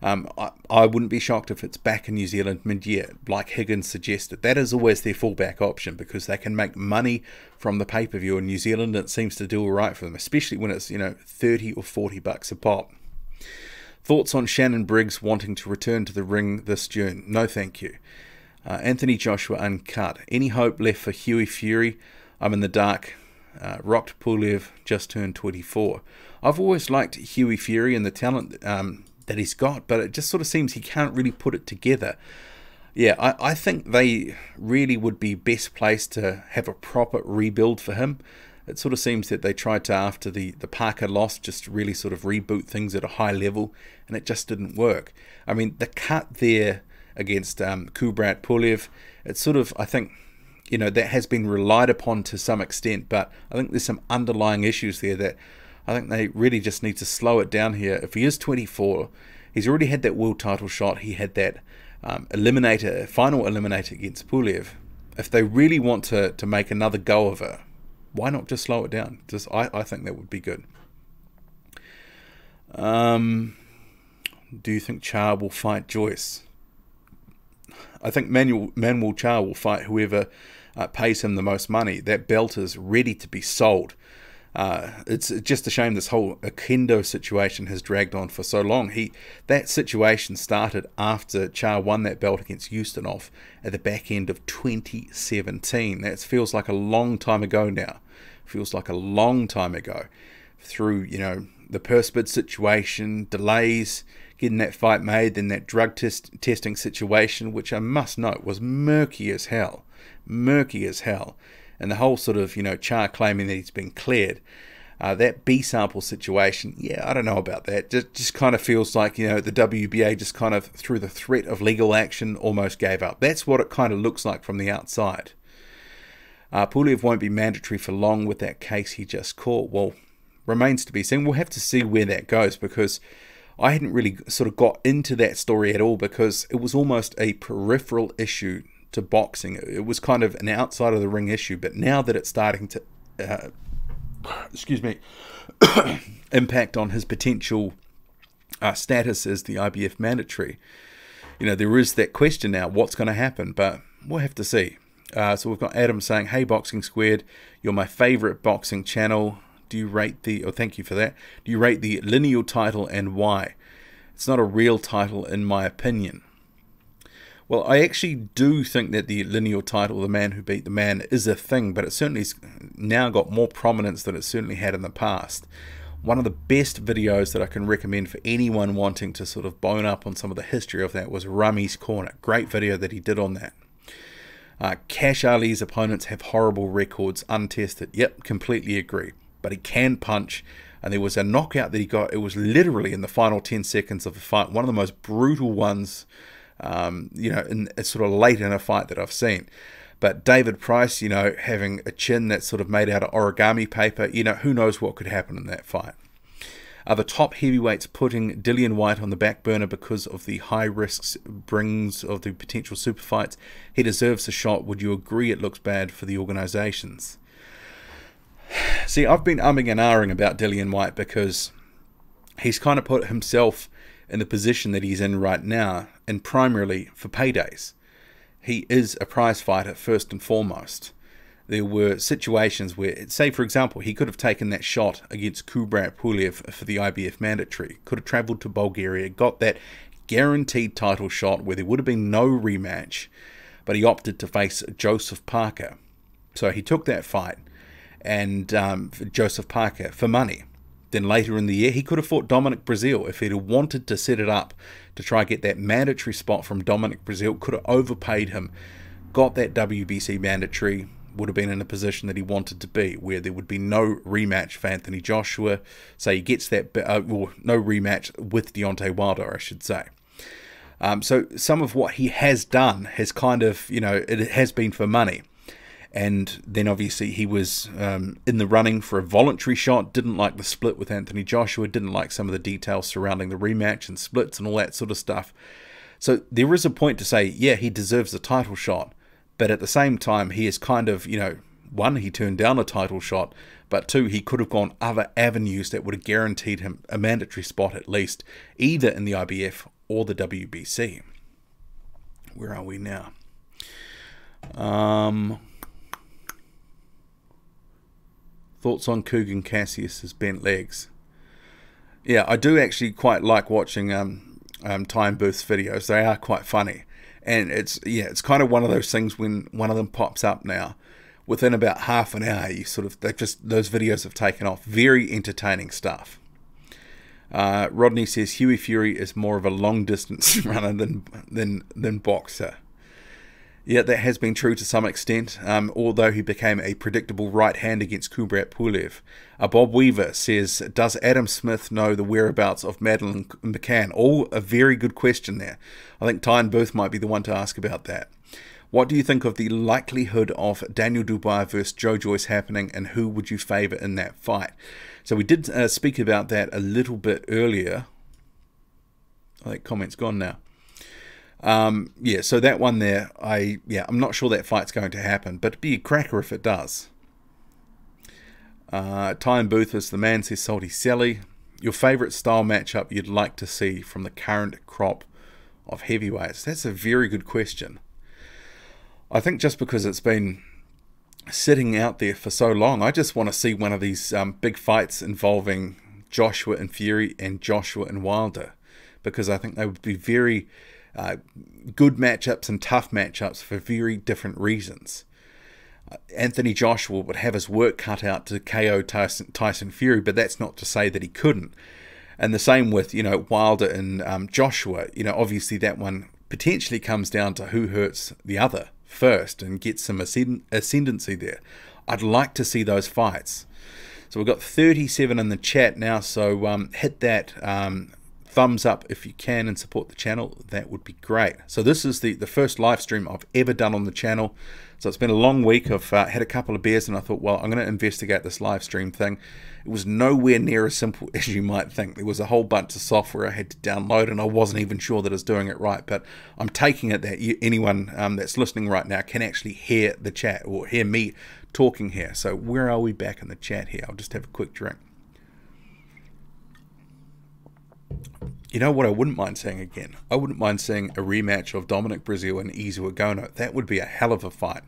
I wouldn't be shocked if it's back in New Zealand mid-year, like Higgins suggested. That is always their fallback option, because they can make money from the pay-per-view in New Zealand. And it seems to do all right for them, especially when it's, 30 or 40 bucks a pop. Thoughts on Shannon Briggs wanting to return to the ring this June? No, thank you. Anthony Joshua uncut. Any hope left for Hughie Fury? I'm in the dark. Rocked Pulev just turned 24. I've always liked Hughie Fury and the talent that he's got, but it just sort of seems he can't really put it together. Yeah, I think they really would be best placed to have a proper rebuild for him. It sort of seems that they tried to, after the Parker loss, just really sort of reboot things at a high level, and it just didn't work. I mean, the cut there against Kubrat Pulev, it's sort of, I think, that has been relied upon to some extent, but I think there's some underlying issues there that I think they really just need to slow it down here. If he is 24, he's already had that world title shot. He had that final eliminator against Pulev. If they really want to make another go of it, why not just slow it down? I think that would be good. Do you think Char will fight Joyce? I think Manuel Char will fight whoever pays him the most money. That belt is ready to be sold. It's just a shame this whole Akendo situation has dragged on for so long. That situation started after Char won that belt against Ustinov at the back end of 2017. That feels like a long time ago now. Feels like a long time ago. Through, the purse bid situation, delays, getting that fight made, then that drug testing situation, which I must note was murky as hell. Murky as hell. And the whole sort of, Char claiming that he's been cleared. That B-sample situation, yeah, I don't know about that. Just kind of feels like, the WBA just kind of, through the threat of legal action, almost gave up. That's what it kind of looks like from the outside. Pulev won't be mandatory for long with that case he just caught. Well, remains to be seen. We'll have to see where that goes, because I hadn't really sort of got into that story at all, because it was almost a peripheral issue to boxing. It was kind of an outside of the ring issue, but now that it's starting to impact on his potential status as the IBF mandatory. You know, there is that question now, what's going to happen, but we'll have to see. So we've got Adam saying, hey, Boxing Squared, you're my favorite boxing channel. Do you rate the, oh, thank you for that. Do you rate the lineal title and why? It's not a real title in my opinion. Well, I actually do think that the lineal title, The Man Who Beat the Man, is a thing, but it certainly's now got more prominence than it certainly had in the past. One of the best videos that I can recommend for anyone wanting to sort of bone up on some of the history of that was Rummy's Corner. Great video that he did on that. Cash Ali's opponents have horrible records, untested. Yep, completely agree. But he can punch, and there was a knockout that he got. It was literally in the final 10 seconds of the fight. One of the most brutal ones, you know, it's sort of late in a fight that I've seen. But David Price, you know, having a chin that's sort of made out of origami paper, you know, who knows what could happen in that fight. Are the top heavyweights putting Dillian Whyte on the back burner because of the high risks brings of the potential super fights? He deserves a shot. Would you agree it looks bad for the organizations? See, I've been umming and ahhing about Dillian Whyte because he's kind of put himself in the position that he's in right now, and primarily for paydays. He is a prize fighter first and foremost. There were situations where, say for example, he could have taken that shot against Kubrat Pulev for the IBF mandatory, could have travelled to Bulgaria, got that guaranteed title shot where there would have been no rematch, but he opted to face Joseph Parker. So he took that fight, and Joseph Parker, for money. Then later in the year, he could have fought Dominic Breazeale if he'd wanted to set it up to try and get that mandatory spot from Dominic Breazeale. Could have overpaid him, got that WBC mandatory, would have been in a position that he wanted to be, where there would be no rematch for Anthony Joshua. So he gets that, well, no rematch with Deontay Wilder, I should say. So some of what he has done has kind of, you know, it has been for money. And then obviously he was in the running for a voluntary shot, didn't like the split with Anthony Joshua, didn't like some of the details surrounding the rematch and splits and all that sort of stuff. So there is a point to say, yeah, he deserves the title shot, but at the same time he is kind of, you know, one, he turned down a title shot, but two, he could have gone other avenues that would have guaranteed him a mandatory spot at least, either in the IBF or the WBC. Where are we now? Thoughts on Kugan Cassius's bent legs? Yeah, I do actually quite like watching Time Booth's videos. They are quite funny, and it's kind of one of those things when one of them pops up now, within about half an hour, you sort of those videos have taken off. Very entertaining stuff. Rodney says Hughie Fury is more of a long distance runner than boxer. Yeah, that has been true to some extent, although he became a predictable right hand against Kubrat Pulev. Bob Weaver says, does Adam Smith know the whereabouts of Madeline McCann? Oh, a very good question there. I think Tyne Booth might be the one to ask about that. What do you think of the likelihood of Daniel Dubois versus Joe Joyce happening, and who would you favour in that fight? So we did speak about that a little bit earlier. I think comment's gone now. Yeah, so that one there, I'm not sure that fight's going to happen, but it'd be a cracker if it does. Tyne Booth is the man, says Salty Sally. Your favourite style matchup you'd like to see from the current crop of heavyweights? That's a very good question. I think just because it's been sitting out there for so long, I just want to see one of these big fights involving Joshua and Fury and Joshua and Wilder, because I think they would be very good matchups and tough matchups for very different reasons. Anthony Joshua would have his work cut out to KO Tyson Fury, but that's not to say that he couldn't. And the same with, you know, Wilder and Joshua. You know, obviously that one potentially comes down to who hurts the other first and gets some ascendancy there. I'd like to see those fights. So we've got 37 in the chat now, so hit that thumbs up if you can and support the channel. That would be great. So this is the first live stream I've ever done on the channel. So it's been a long week. I've had a couple of beers and I thought, well, I'm going to investigate this live stream thing. It was nowhere near as simple as you might think. There was a whole bunch of software I had to download and I wasn't even sure that I was doing it right. But I'm taking it that anyone that's listening right now can actually hear the chat or hear me talking here. So where are we back in the chat here? I'll just have a quick drink. You know what I wouldn't mind seeing again? I wouldn't mind seeing a rematch of Dominic Breazeale and Izu Agono. That would be a hell of a fight.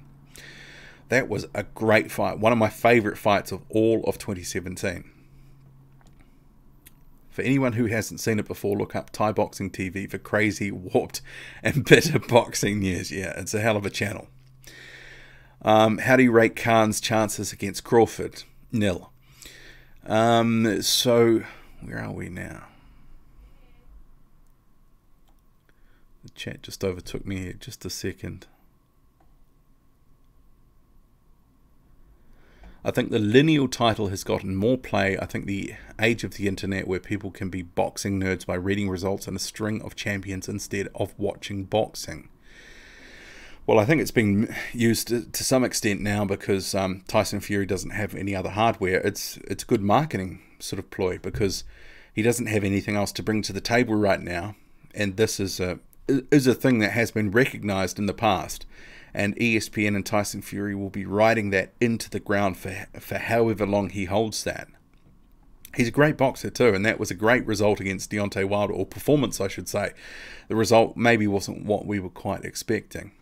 That was a great fight. One of my favourite fights of all of 2017. For anyone who hasn't seen it before, look up Thai Boxing TV for crazy, warped, and bitter boxing news. Yeah, it's a hell of a channel. How do you rate Khan's chances against Crawford? Nil. So, where are we now? The chat just overtook me here. Just a second. I think the lineal title has gotten more play. I think the age of the internet, where people can be boxing nerds by reading results and a string of champions instead of watching boxing. Well, I think it's been used to some extent now because Tyson Fury doesn't have any other hardware. It's a good marketing sort of ploy because he doesn't have anything else to bring to the table right now, and this is a thing that has been recognized in the past. And ESPN and Tyson Fury will be riding that into the ground for however long he holds that. He's a great boxer too, and that was a great result against Deontay Wilder, or performance I should say. The result maybe wasn't what we were quite expecting.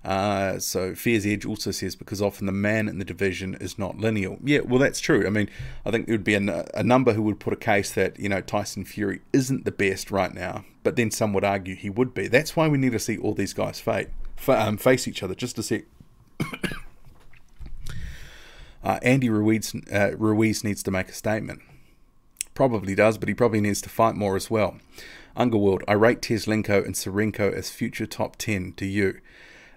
So Fear's Edge also says, because often the man in the division is not lineal. Yeah, well that's true. I mean, I think there would be a number who would put a case that, you know, Tyson Fury isn't the best right now, but then some would argue he would be. That's why we need to see all these guys face each other. Just a sec. Andy Ruiz needs to make a statement. Probably does, but he probably needs to fight more as well. Underworld, I rate Teslenko and Serenko as future top 10 to you.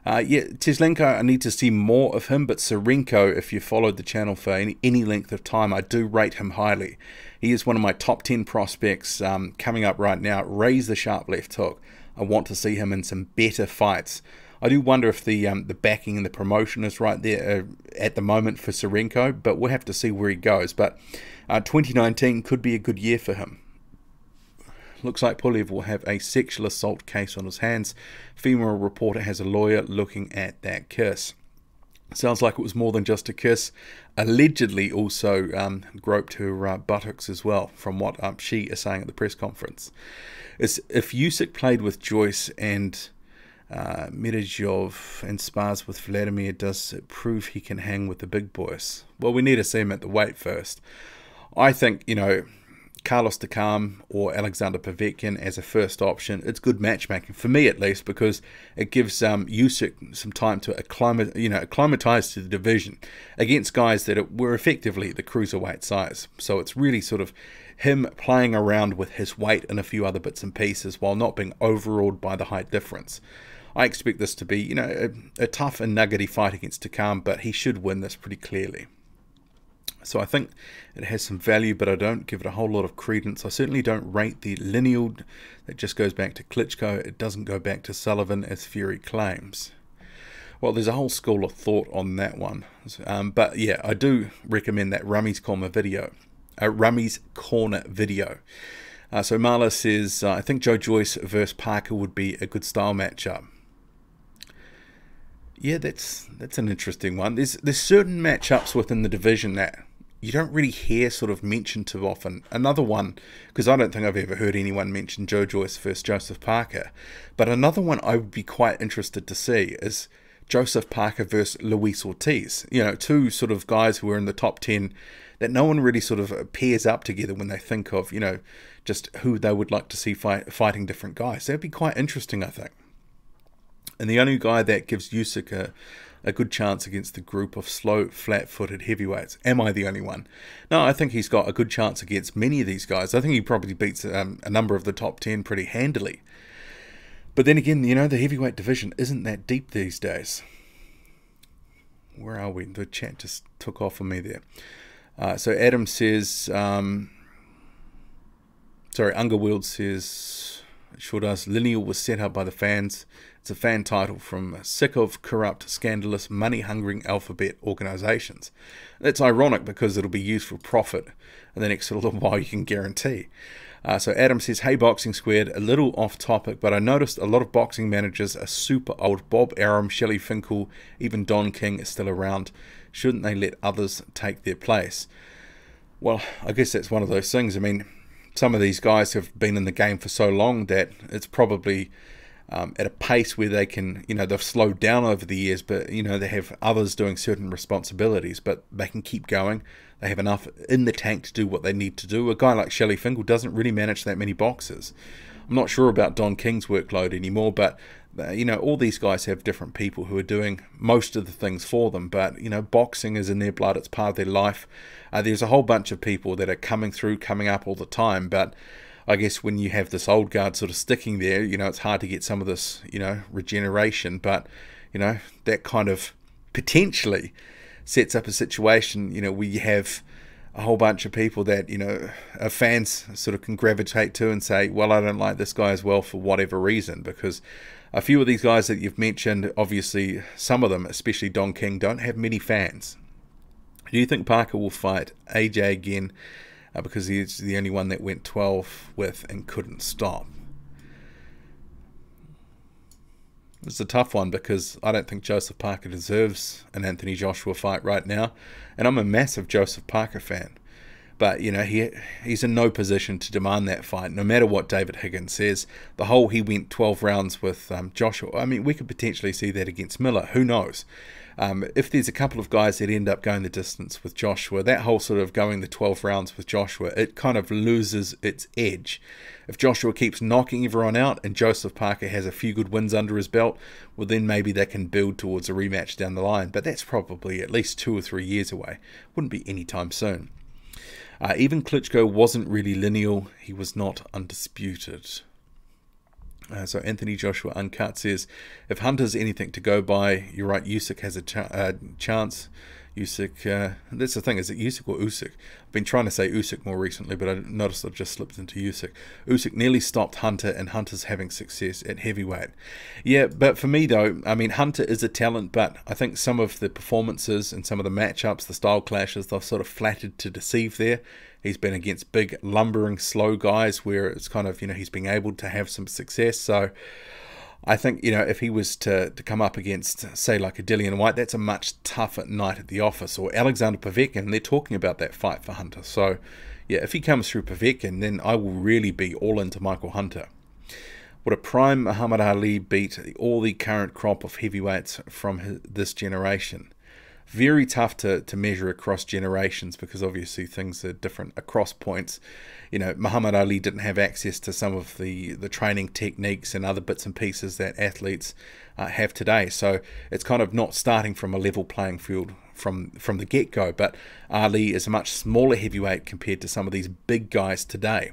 Yeah, Teslenko, I need to see more of him, but Serenko, if you followed the channel for any length of time, I do rate him highly. He is one of my top 10 prospects coming up right now. Raise the sharp left hook. I want to see him in some better fights. I do wonder if the backing and the promotion is right there at the moment for Serenko, but we'll have to see where he goes. But 2019 could be a good year for him. Looks like Pulev will have a sexual assault case on his hands. Female reporter has a lawyer looking at that kiss. Sounds like it was more than just a kiss. Allegedly also groped her buttocks as well, from what she is saying at the press conference. If Usyk played with Joyce and Medvedev and spars with Vladimir, does it prove he can hang with the big boys? Well, we need to see him at the weight first. I think, you know, Carlos Takam or Alexander Povetkin as a first option, it's good matchmaking, for me at least, because it gives Usyk some time to acclimatize to the division against guys that were effectively the cruiserweight size. So it's really sort of him playing around with his weight and a few other bits and pieces while not being overawed by the height difference. I expect this to be, you know, a tough and nuggety fight against Takam, but he should win this pretty clearly. So I think it has some value, but I don't give it a whole lot of credence. I certainly don't rate the lineal. That just goes back to Klitschko. It doesn't go back to Sullivan, as Fury claims. Well, there's a whole school of thought on that one. But yeah, I do recommend that Rummy's Corner video. So Marla says, I think Joe Joyce versus Parker would be a good style matchup. Yeah, that's an interesting one. There's certain matchups within the division that you don't really hear sort of mentioned too often. Another one, because I don't think I've ever heard anyone mention Joe Joyce versus Joseph Parker, but another one I would be quite interested to see is Joseph Parker versus Luis Ortiz. You know, two sort of guys who are in the top 10 that no one really sort of pairs up together when they think of, you know, just who they would like to see fighting different guys. That'd be quite interesting, I think. And the only guy that gives Usyk a good chance against the group of slow, flat-footed heavyweights. Am I the only one? No, I think he's got a good chance against many of these guys. I think he probably beats a number of the top 10 pretty handily. But then again, you know, the heavyweight division isn't that deep these days. Where are we? The chat just took off on me there. So Adam says, Underworld says, sure does, lineal was set up by the fans. It's a fan title from sick of corrupt, scandalous, money-hungering alphabet organisations. That's ironic because it'll be used for profit in the next little while, you can guarantee. So Adam says, hey Boxing Squared, a little off topic, but I noticed a lot of boxing managers are super old. Bob Arum, Shelley Finkel, even Don King is still around. Shouldn't they let others take their place? Well, I guess that's one of those things. I mean, some of these guys have been in the game for so long that it's probably at a pace where they can, they've slowed down over the years, but, they have others doing certain responsibilities, but they can keep going. They have enough in the tank to do what they need to do. A guy like Shelley Fingal doesn't really manage that many boxes. I'm not sure about Don King's workload anymore, but, all these guys have different people who are doing most of the things for them, but, boxing is in their blood. It's part of their life. There's a whole bunch of people that are coming up all the time, but I guess when you have this old guard sort of sticking there, it's hard to get some of this, regeneration. But, that kind of potentially sets up a situation, where you have a whole bunch of people that, fans sort of can gravitate to and say, well, I don't like this guy as well for whatever reason. Because a few of these guys that you've mentioned, obviously some of them, especially Don King, don't have many fans. Do you think Parker will fight AJ again? Because he's the only one that went 12 with and couldn't stop. It's a tough one because I don't think Joseph Parker deserves an Anthony Joshua fight right now. And I'm a massive Joseph Parker fan. But, he's in no position to demand that fight, no matter what David Higgins says. The whole he went 12 rounds with Joshua, I mean, we could potentially see that against Miller. Who knows? If there's a couple of guys that end up going the distance with Joshua, that whole sort of going the 12 rounds with Joshua, it kind of loses its edge. If Joshua keeps knocking everyone out and Joseph Parker has a few good wins under his belt, well, then maybe they can build towards a rematch down the line. But that's probably at least 2 or 3 years away. Wouldn't be anytime soon. Even Klitschko wasn't really lineal. He was not undisputed. So Anthony Joshua Uncut says, if Hunter's anything to go by, you're right, Usyk has a chance. Usyk, that's the thing, is it Usyk or Usyk? I've been trying to say Usyk more recently, but I noticed I've just slipped into Usyk. Usyk nearly stopped Hunter, and Hunter's having success at heavyweight. Yeah, but for me though, I mean, Hunter is a talent, but I think some of the performances and some of the matchups, the style clashes, they've sort of flattered to deceive there. He's been against big, lumbering, slow guys where it's kind of, he's been able to have some success. So I think, if he was to come up against, say, like a Dillian Whyte, that's a much tougher night at the office. Or Alexander Povetkin, they're talking about that fight for Hunter. So, yeah, if he comes through Povetkin, then I will really be all into Michael Hunter. Would a prime Muhammad Ali beat all the current crop of heavyweights from this generation? Very tough to measure across generations because obviously things are different across points. Muhammad Ali didn't have access to some of the training techniques and other bits and pieces that athletes have today. So it's kind of not starting from a level playing field from the get-go. But Ali is a much smaller heavyweight compared to some of these big guys today.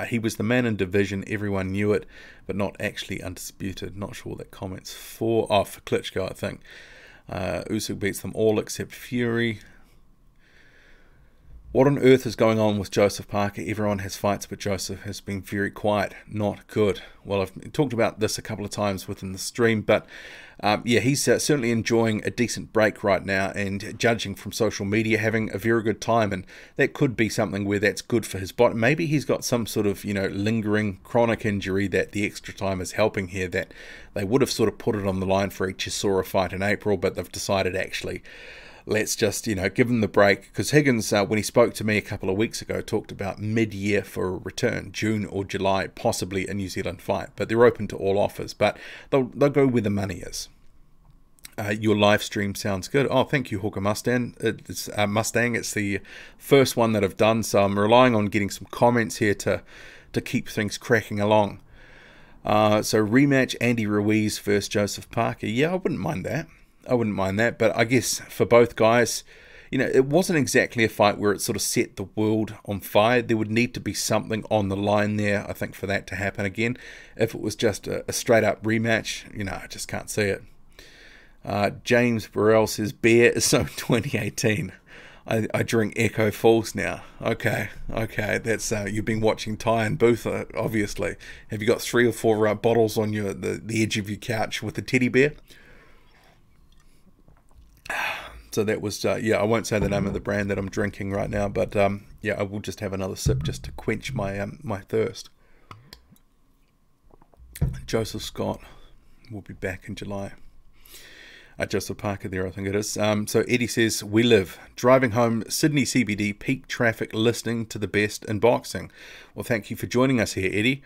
He was the man in division, everyone knew it, but not actually undisputed. Not sure what that comment's for. Oh, for Klitschko, I think. Usyk beats them all except Fury. What on earth is going on with Joseph Parker? Everyone has fights, but Joseph has been very quiet. Not good. Well, I've talked about this a couple of times within the stream, but yeah, he's certainly enjoying a decent break right now and judging from social media, having a very good time, and that could be something where that's good for his body. Maybe he's got some sort of, lingering chronic injury that the extra time is helping here, that they would have sort of put it on the line for a Chisora fight in April, but they've decided actually, let's just, give him the break. Because Higgins, when he spoke to me a couple of weeks ago, talked about mid-year for a return, June or July, possibly a New Zealand fight. But they're open to all offers. But they'll go where the money is. Your live stream sounds good. Oh, thank you, Hawker Mustang. It's Mustang. It's the first one that I've done, so I'm relying on getting some comments here to keep things cracking along. So rematch Andy Ruiz versus Joseph Parker. Yeah, I wouldn't mind that. But I guess for both guys, it wasn't exactly a fight where it sort of set the world on fire. There would need to be something on the line there, I think, for that to happen again. If it was just a straight-up rematch, I just can't see it. James Burrell says, beer is so 2018. I drink Echo Falls now. Okay, that's you've been watching Ty and Booth, obviously. Have you got 3 or 4 bottles on the edge of your couch with a teddy bear? So that was, yeah, I won't say the name of the brand that I'm drinking right now, but yeah, I will just have another sip just to quench my my thirst. Joseph Scott will be back in July. Joseph Parker there, I think it is. So Eddie says, we live. Driving home, Sydney CBD, peak traffic, listening to the best in boxing. Well, thank you for joining us here, Eddie.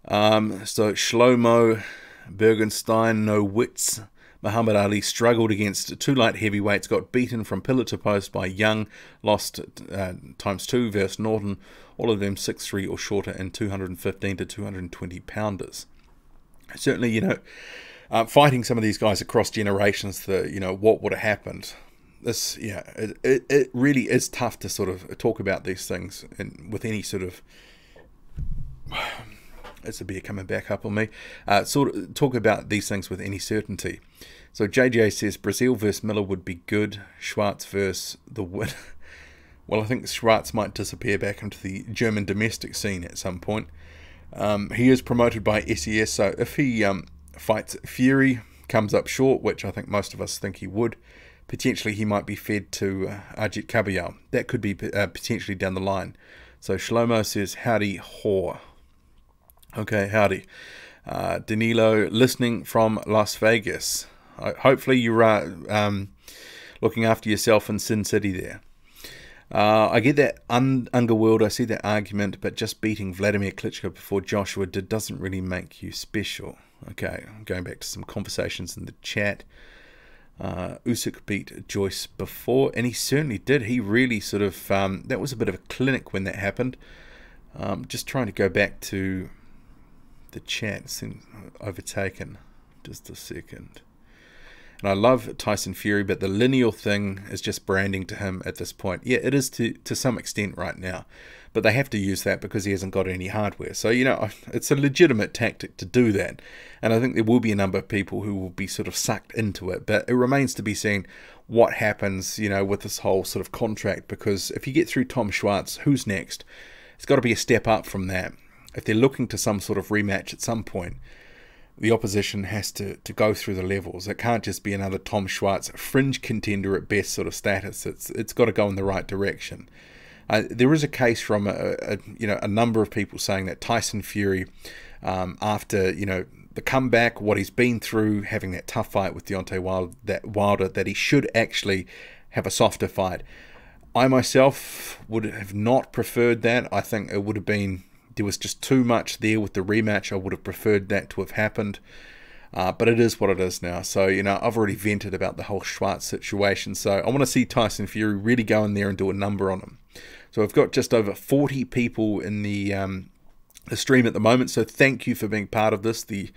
So Shlomo Bergenstein, no wits. Muhammad Ali struggled against two light heavyweights, got beaten from pillar to post by Young, lost ×2 versus Norton, all of them 6'3" or shorter, and 215 to 220 pounders. Certainly, you know, fighting some of these guys across generations, what would have happened. This, yeah, it really is tough to sort of talk about these things with any sort of. It's a beer coming back up on me. Sort of talk about these things with any certainty. So JJ says Brazil versus Miller would be good. Schwartz versus the win. Well, I think Schwartz might disappear back into the German domestic scene at some point. He is promoted by SES, so if he fights Fury, comes up short, which I think most of us think he would, potentially he might be fed to Ajit Kabayel. That could be potentially down the line. So Shlomo says, howdy, whore. Okay, howdy. Danilo, listening from Las Vegas. Hopefully you're looking after yourself in Sin City there. I get that Underworld, I see that argument, but just beating Vladimir Klitschko before Joshua doesn't really make you special. Okay, I'm going back to some conversations in the chat. Usyk beat Joyce before, and he certainly did. He really sort of, that was a bit of a clinic when that happened. Just trying to go back to the chat. It's overtaken. Just a second. And I love Tyson Fury, but the lineal thing is just branding to him at this point. Yeah, it is to some extent right now. But they have to use that because he hasn't got any hardware. So, you know, it's a legitimate tactic to do that. And I think there will be a number of people who will be sort of sucked into it. But it remains to be seen what happens, you know, with this whole sort of contract. Because if you get through Tom Schwartz, who's next? It's got to be a step up from that. If they're looking to some sort of rematch at some point, the opposition has to go through the levels. It can't just be another Tom Schwartz fringe contender at best sort of status. It's got to go in the right direction. There is a case from a number of people saying that Tyson Fury, after the comeback, what he's been through, having that tough fight with Deontay Wilder, that he should actually have a softer fight. I myself would have not preferred that. I think it would have been. There was just too much there with the rematch. I would have preferred that to have happened. But it is what it is now. So, I've already vented about the whole Schwartz situation. So I want to see Tyson Fury really go in there and do a number on him. So I've got just over 40 people in the stream at the moment. So thank you for being part of this. The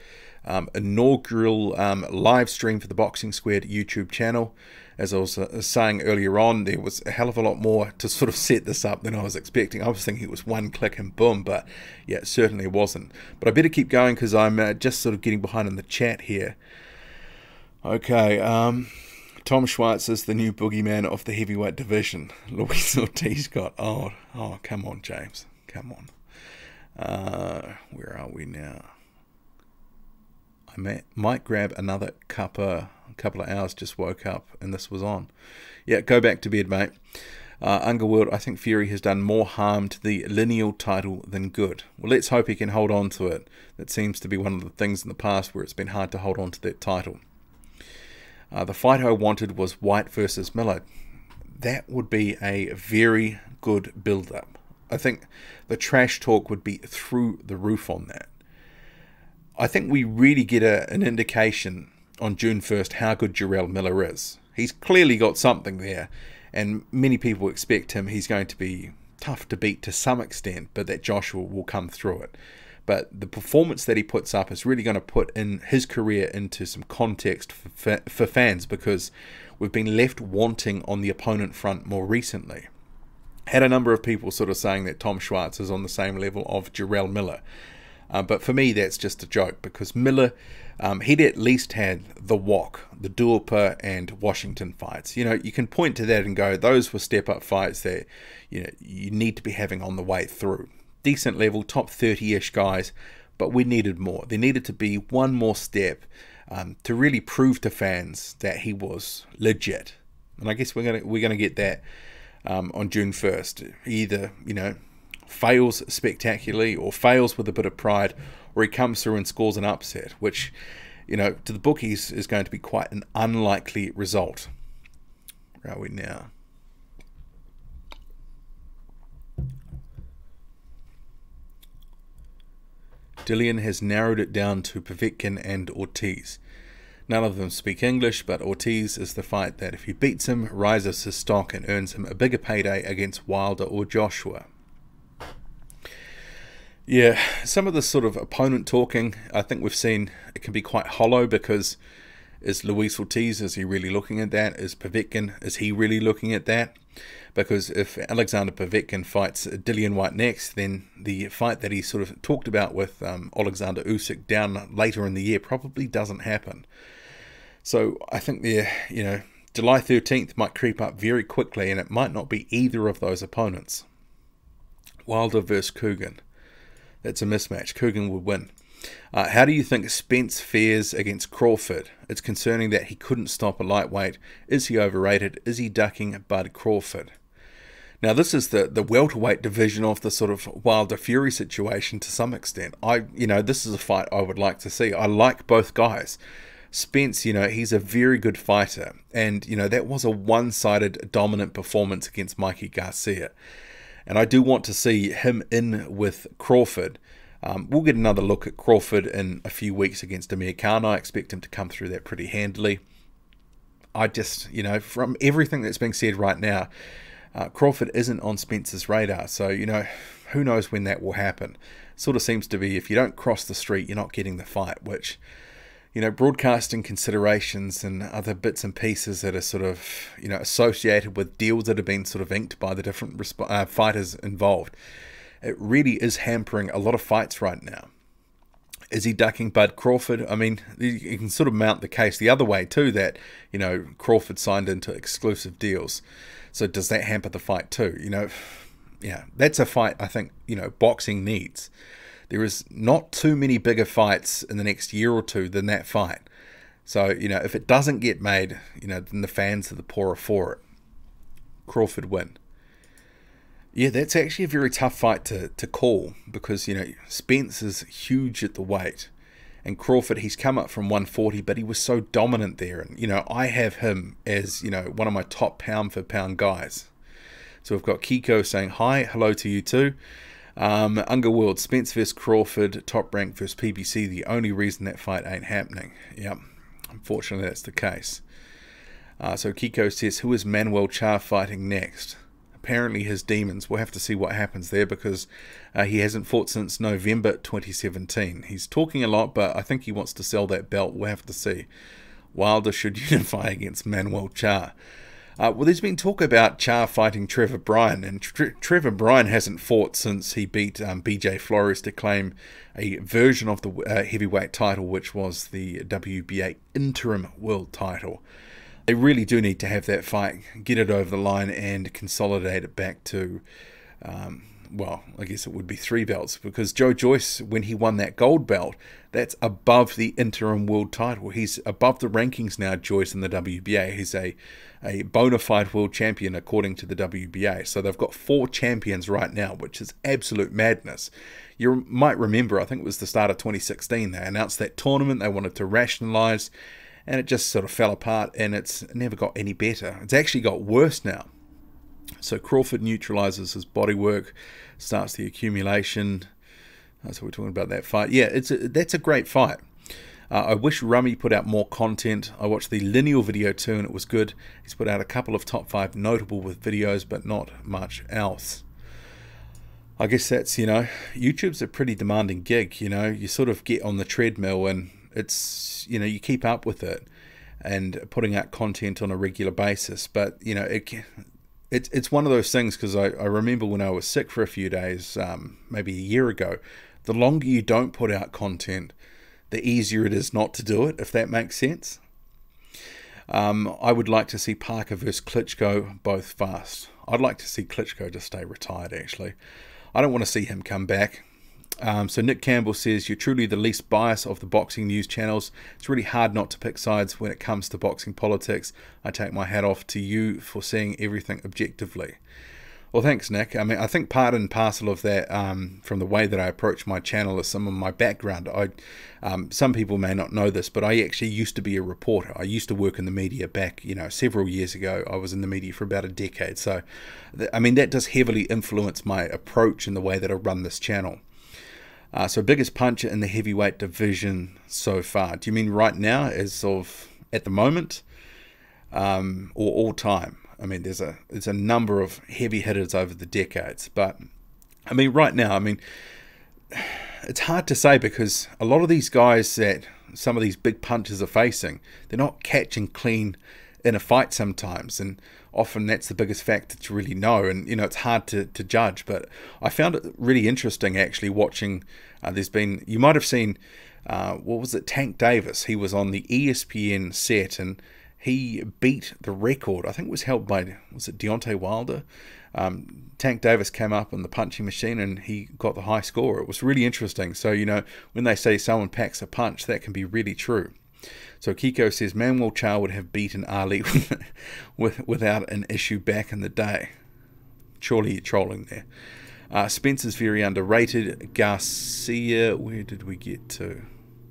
inaugural live stream for the Boxing Squared YouTube channel. As I was saying earlier on, there was a hell of a lot more to sort of set this up than I was expecting. I was thinking it was one click and boom, but yeah, it certainly wasn't. But I better keep going because I'm just sort of getting behind in the chat here. Okay, Tom Schwartz is the new boogeyman of the heavyweight division. Luis Ortiz got old. Oh, come on, James. Come on. Where are we now? I might grab another cuppa. A couple of hours, just woke up and this was on. Yeah, go back to bed, mate. Underworld, I think Fury has done more harm to the lineal title than good. Well, let's hope he can hold on to it. That seems to be one of the things in the past where it's been hard to hold on to that title. The fight I wanted was White versus Miller. That would be a very good build-up. I think the trash talk would be through the roof on that. I think we really get an indication on June 1st how good Jarrell Miller is. He's clearly got something there, and many people expect him. He's going to be tough to beat to some extent, but that Joshua will come through it. But the performance that he puts up is really going to put in his career into some context for fans, because we've been left wanting on the opponent front more recently. Had a number of people sort of saying that Tom Schwartz is on the same level of Jarrell Miller. But for me, that's just a joke, because Miller, he'd at least had the Wok, the Duopa, and Washington fights. You can point to that and go, those were step-up fights that you need to be having on the way through. Decent level, top 30-ish guys, but we needed more. There needed to be one more step to really prove to fans that he was legit. And I guess we're gonna get that on June 1st. Either fails spectacularly or fails with a bit of pride, or he comes through and scores an upset, which you know, to the bookies is going to be quite an unlikely result. Where are we now? Dillian has narrowed it down to Povetkin and Ortiz. None of them speak English, but Ortiz is the fight that if he beats him, rises his stock and earns him a bigger payday against Wilder or Joshua. Yeah, some of the sort of opponent talking, I think we've seen it can be quite hollow, because is Luis Ortiz, is he really looking at that? Is Povetkin, is he really looking at that? Because if Alexander Povetkin fights Dillian Whyte next, then the fight that he sort of talked about with Alexander Usyk down later in the year probably doesn't happen. So I think you know, July 13th might creep up very quickly, and it might not be either of those opponents. Wilder versus Coogan. That's a mismatch. Coogan would win. How do you think Spence fares against Crawford? It's concerning that he couldn't stop a lightweight. Is he overrated? Is he ducking Bud Crawford? Now, this is the welterweight division of the sort of Wilder Fury situation to some extent. You know, this is a fight I would like to see. I like both guys. Spence, you know, he's a very good fighter. And, you know, that was a one-sided dominant performance against Mikey Garcia. And I do want to see him in with Crawford. We'll get another look at Crawford in a few weeks against Amir Khan. I expect him to come through that pretty handily. I just, you know, from everything that's being said right now, Crawford isn't on Spence's radar. So, you know, who knows when that will happen. Sort of seems to be if you don't cross the street, you're not getting the fight, which, you know, broadcasting considerations and other bits and pieces that are sort of, you know, associated with deals that have been sort of inked by the different fighters involved. It really is hampering a lot of fights right now. Is he ducking Bud Crawford? I mean, you can sort of mount the case the other way too, that, you know, Crawford signed into exclusive deals. So does that hamper the fight too? You know, yeah, that's a fight I think, you know, boxing needs. There is not too many bigger fights in the next year or two than that fight. So, you know, if it doesn't get made, you know, then the fans are the poorer for it. Crawford win. Yeah, that's actually a very tough fight to call, because, you know, Spence is huge at the weight. And Crawford, he's come up from 140, but he was so dominant there. And, you know, I have him as, you know, one of my top pound-for-pound guys. So we've got Kiko saying, hi, hello to you too. Underworld, Spence vs Crawford, Top Rank vs PBC, the only reason that fight ain't happening. Yep, unfortunately that's the case. So Kiko says, who is Manuel Charr fighting next? Apparently his demons. We'll have to see what happens there, because he hasn't fought since November 2017. He's talking a lot, but I think he wants to sell that belt. We'll have to see. Wilder should unify against Manuel Charr. Well, there's been talk about Charr fighting Trevor Bryan, and Trevor Bryan hasn't fought since he beat BJ Flores to claim a version of the heavyweight title, which was the WBA interim world title. They really do need to have that fight, get it over the line, and consolidate it back to, well, I guess it would be 3 belts, because Joe Joyce, when he won that gold belt, that's above the interim world title. He's above the rankings now, Joyce, in the WBA. He's a bona fide world champion according to the WBA. So they've got 4 champions right now, which is absolute madness. You might remember, I think it was the start of 2016, they announced that tournament. They wanted to rationalize, and it just sort of fell apart, and it's never got any better. It's actually got worse now. So Crawford neutralizes his bodywork, starts the accumulation. So we're talking about that fight. Yeah, that's a great fight. I wish Rummy put out more content. I watched the Lineal video too, and it was good. He's put out a couple of top 5 notable with videos, but not much else. I guess that's, you know, YouTube's a pretty demanding gig. You know, you sort of get on the treadmill, and it's, you know, you keep up with it and putting out content on a regular basis. But, you know, it's one of those things, because I remember when I was sick for a few days, maybe a year ago, the longer you don't put out content, the easier it is not to do it, if that makes sense. I would like to see Parker versus Klitschko both fast. I'd like to see Klitschko just stay retired, actually. I don't want to see him come back. So Nick Campbell says, you're truly the least biased of the boxing news channels. It's really hard not to pick sides when it comes to boxing politics. I take my hat off to you for seeing everything objectively. Well, thanks, Nick. I mean, I think part and parcel of that, from the way that I approach my channel, is some of my background. Some people may not know this, but I actually used to be a reporter. I used to work in the media back, several years ago. I was in the media for about a decade. So, I mean, that does heavily influence my approach and the way that I run this channel. So, biggest puncher in the heavyweight division so far. Do you mean right now, as of at the moment, or all time? I mean, there's a number of heavy hitters over the decades, but I mean, right now, I mean, it's hard to say because a lot of these guys that some of these big punchers are facing, they're not catching clean in a fight sometimes, and often that's the biggest factor to really know, and it's hard to judge. But I found it really interesting actually watching. You might have seen, what was it, Tank Davis? He was on the ESPN set, and he beat the record. I think it was held by, was it Deontay Wilder? Tank Davis came up in the punching machine and he got the high score. It was really interesting. So, when they say someone packs a punch, that can be really true. So Kiko says, Manuel Chow would have beaten Ali without an issue back in the day. Surely you're trolling there. Spencer's very underrated. Garcia, where did we get to?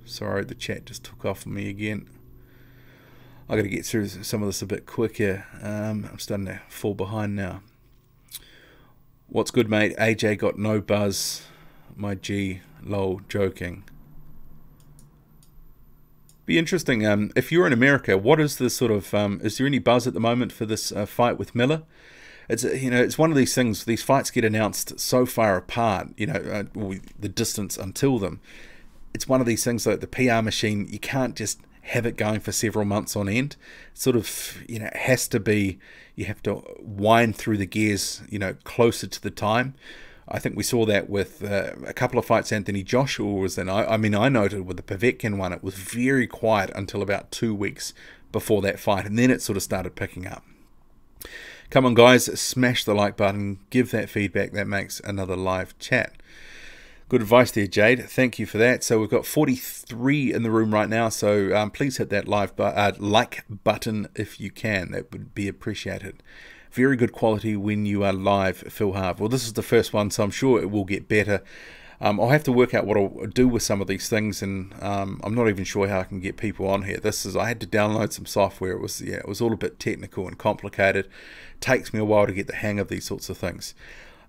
Sorry, the chat just took off on me again. I got to get through some of this a bit quicker. I'm starting to fall behind now. What's good, mate? AJ got no buzz. My G, lol, joking. Be interesting. If you're in America, what is the sort of? Is there any buzz at the moment for this fight with Miller? It's one of these things. These fights get announced so far apart. The distance until them. It's one of these things like the PR machine. You can't just have it going for several months on end. Sort of, it has to be, you have to wind through the gears, closer to the time. I think we saw that with a couple of fights Anthony Joshua was in. I noted with the Povetkin one, it was very quiet until about 2 weeks before that fight, and then it sort of started picking up. Come on, guys, smash the like button, give that feedback. That makes another live chat. Good advice there, Jade. Thank you for that. So we've got 43 in the room right now. So please hit that like button if you can. That would be appreciated. Very good quality when you are live, Phil Harv. Well, this is the first one, so I'm sure it will get better. I'll have to work out what I'll do with some of these things, and I'm not even sure how I can get people on here. I had to download some software. It was all a bit technical and complicated. It takes me a while to get the hang of these sorts of things.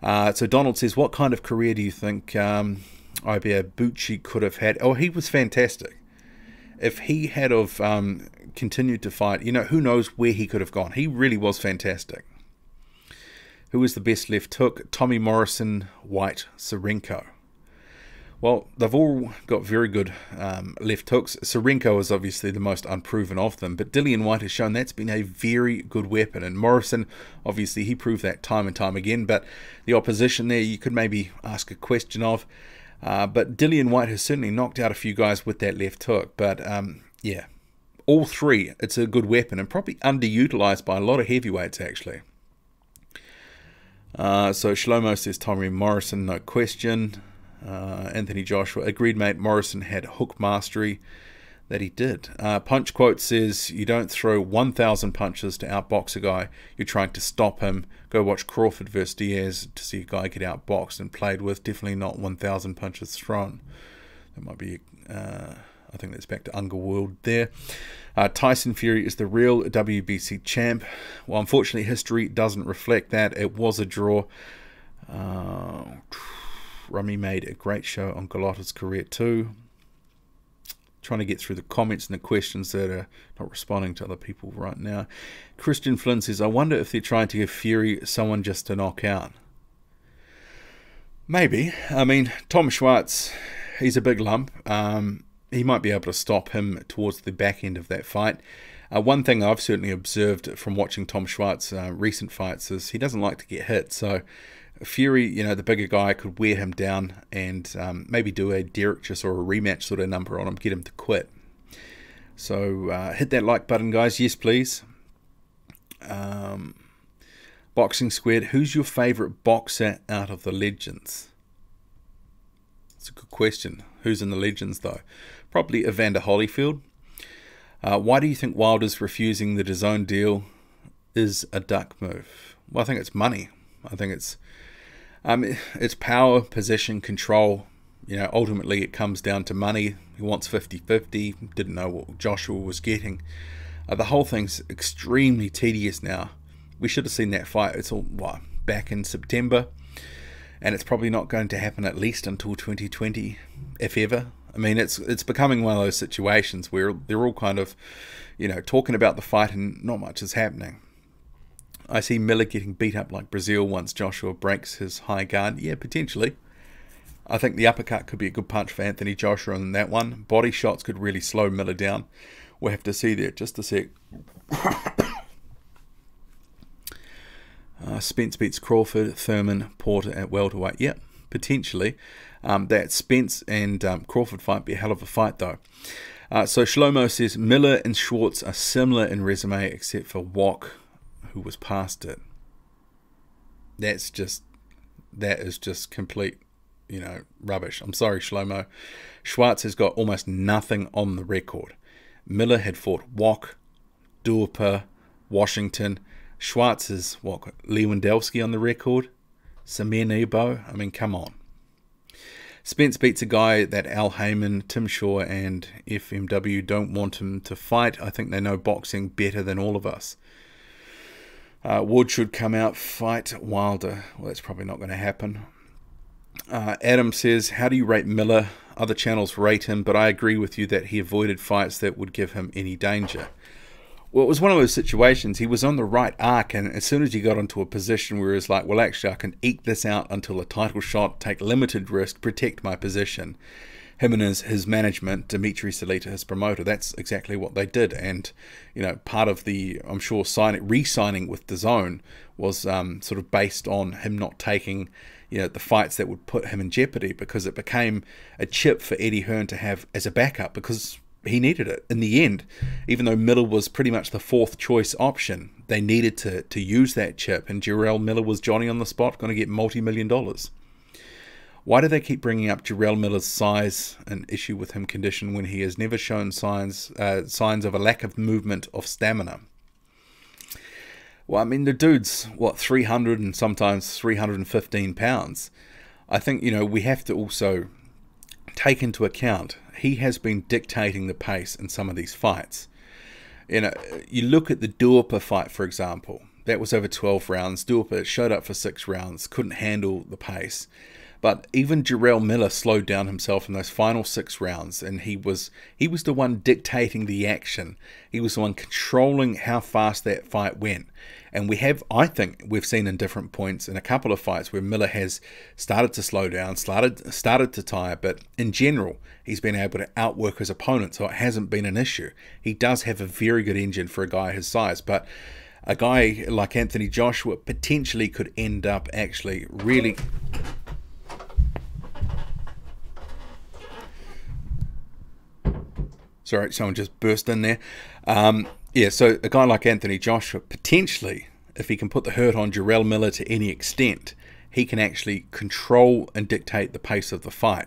So Donald says, what kind of career do you think Ibeabuchi could have had? Oh, he was fantastic. If he had of continued to fight, who knows where he could have gone. He really was fantastic. Who was the best left hook? Tommy Morrison, White, Serenko. Well, they've all got very good left hooks. Serenko is obviously the most unproven of them, but Dillian White has shown that's been a very good weapon. And Morrison, obviously, he proved that time and time again. But the opposition there, you could maybe ask a question of. But Dillian White has certainly knocked out a few guys with that left hook. But, yeah, all three, it's a good weapon and probably underutilized by a lot of heavyweights, actually. So Shlomo says Tommy Morrison, no question. Anthony Joshua, agreed, mate. Morrison had hook mastery. That he did. Punch Quote says, you don't throw 1,000 punches to outbox a guy. You're trying to stop him. Go watch Crawford versus Diaz to see a guy get outboxed and played with. Definitely not 1,000 punches thrown. That might be, I think that's back to Underworld there. Tyson Fury is the real WBC champ. Well, unfortunately, history doesn't reflect that. It was a draw. Rummy made a great show on Galotta's career too. Trying to get through the comments and the questions that are not responding to other people right now. Christian Flynn says, I wonder if they're trying to give Fury someone just to knock out. Maybe. I mean, Tom Schwartz, he's a big lump. He might be able to stop him towards the back end of that fight. One thing I've certainly observed from watching Tom Schwartz recent fights is he doesn't like to get hit. So Fury, the bigger guy, could wear him down and maybe do a Derek Just or a rematch sort of number on him, get him to quit. So hit that like button, guys. Yes, please. Boxing Squared, who's your favourite boxer out of the legends? It's a good question. Who's in the legends, though? Probably Evander Holyfield. Why do you think Wilder's refusing the DAZN deal is a duck move? Well, I think it's money. I think it's power, position, control. Ultimately it comes down to money. He wants 50-50. Didn't know what Joshua was getting. The whole thing's extremely tedious now. We should have seen that fight. It's all back in September, and it's probably not going to happen at least until 2020, if ever. I mean, it's becoming one of those situations where they're all kind of, talking about the fight and not much is happening. I see Miller getting beat up like Brazil once Joshua breaks his high guard. Yeah, potentially. I think the uppercut could be a good punch for Anthony Joshua in that one. Body shots could really slow Miller down. We'll have to see there. Just a sec. Spence beats Crawford, Thurman, Porter at welterweight. Yeah, potentially. That Spence and Crawford fight be a hell of a fight, though. So Shlomo says Miller and Schwartz are similar in resume, except for Wok, who was past it. That is just complete, rubbish. I'm sorry, Shlomo. Schwartz has got almost nothing on the record. Miller had fought Wok, Duhaupas, Washington. Schwartz is Lewandowski on the record. Samir Nebo. I mean, come on. Spence beats a guy that Al Heyman, Tim Shaw, and FMW don't want him to fight. I think they know boxing better than all of us. Wood should come out, fight Wilder. Well, that's probably not going to happen. Adam says, how do you rate Miller? Other channels rate him, but I agree with you that he avoided fights that would give him any danger. Well, it was one of those situations. He was on the right arc, and as soon as he got into a position where he's like, well, actually, I can eke this out until a title shot, take limited risk, protect my position. Him and his management, Dimitri Salita, his promoter, that's exactly what they did. And, part of the, I'm sure, re-signing with DAZN was sort of based on him not taking, the fights that would put him in jeopardy, because it became a chip for Eddie Hearn to have as a backup, because he needed it. In the end, even though Miller was pretty much the fourth choice option, they needed to use that chip, and Jarrell Miller was Johnny on the spot, going to get multi-million dollars. Why do they keep bringing up Jarrell Miller's size, an issue with him condition, when he has never shown signs of a lack of movement, of stamina? Well, I mean, the dude's, 300 and sometimes 315 pounds. I think, we have to also take into account he has been dictating the pace in some of these fights. You look at the Duhaupas fight, for example. That was over 12 rounds. Duhaupas showed up for 6 rounds, couldn't handle the pace. But even Jarrell Miller slowed down himself in those final 6 rounds, and he was the one dictating the action. He was the one controlling how fast that fight went. And I think we've seen in different points in a couple of fights where Miller has started to slow down, started to tire, but in general, he's been able to outwork his opponent, so it hasn't been an issue. He does have a very good engine for a guy his size, but a guy like Anthony Joshua potentially could end up actually really... Sorry, someone just burst in there. So a guy like Anthony Joshua, potentially, if he can put the hurt on Jarrell Miller to any extent, he can actually control and dictate the pace of the fight.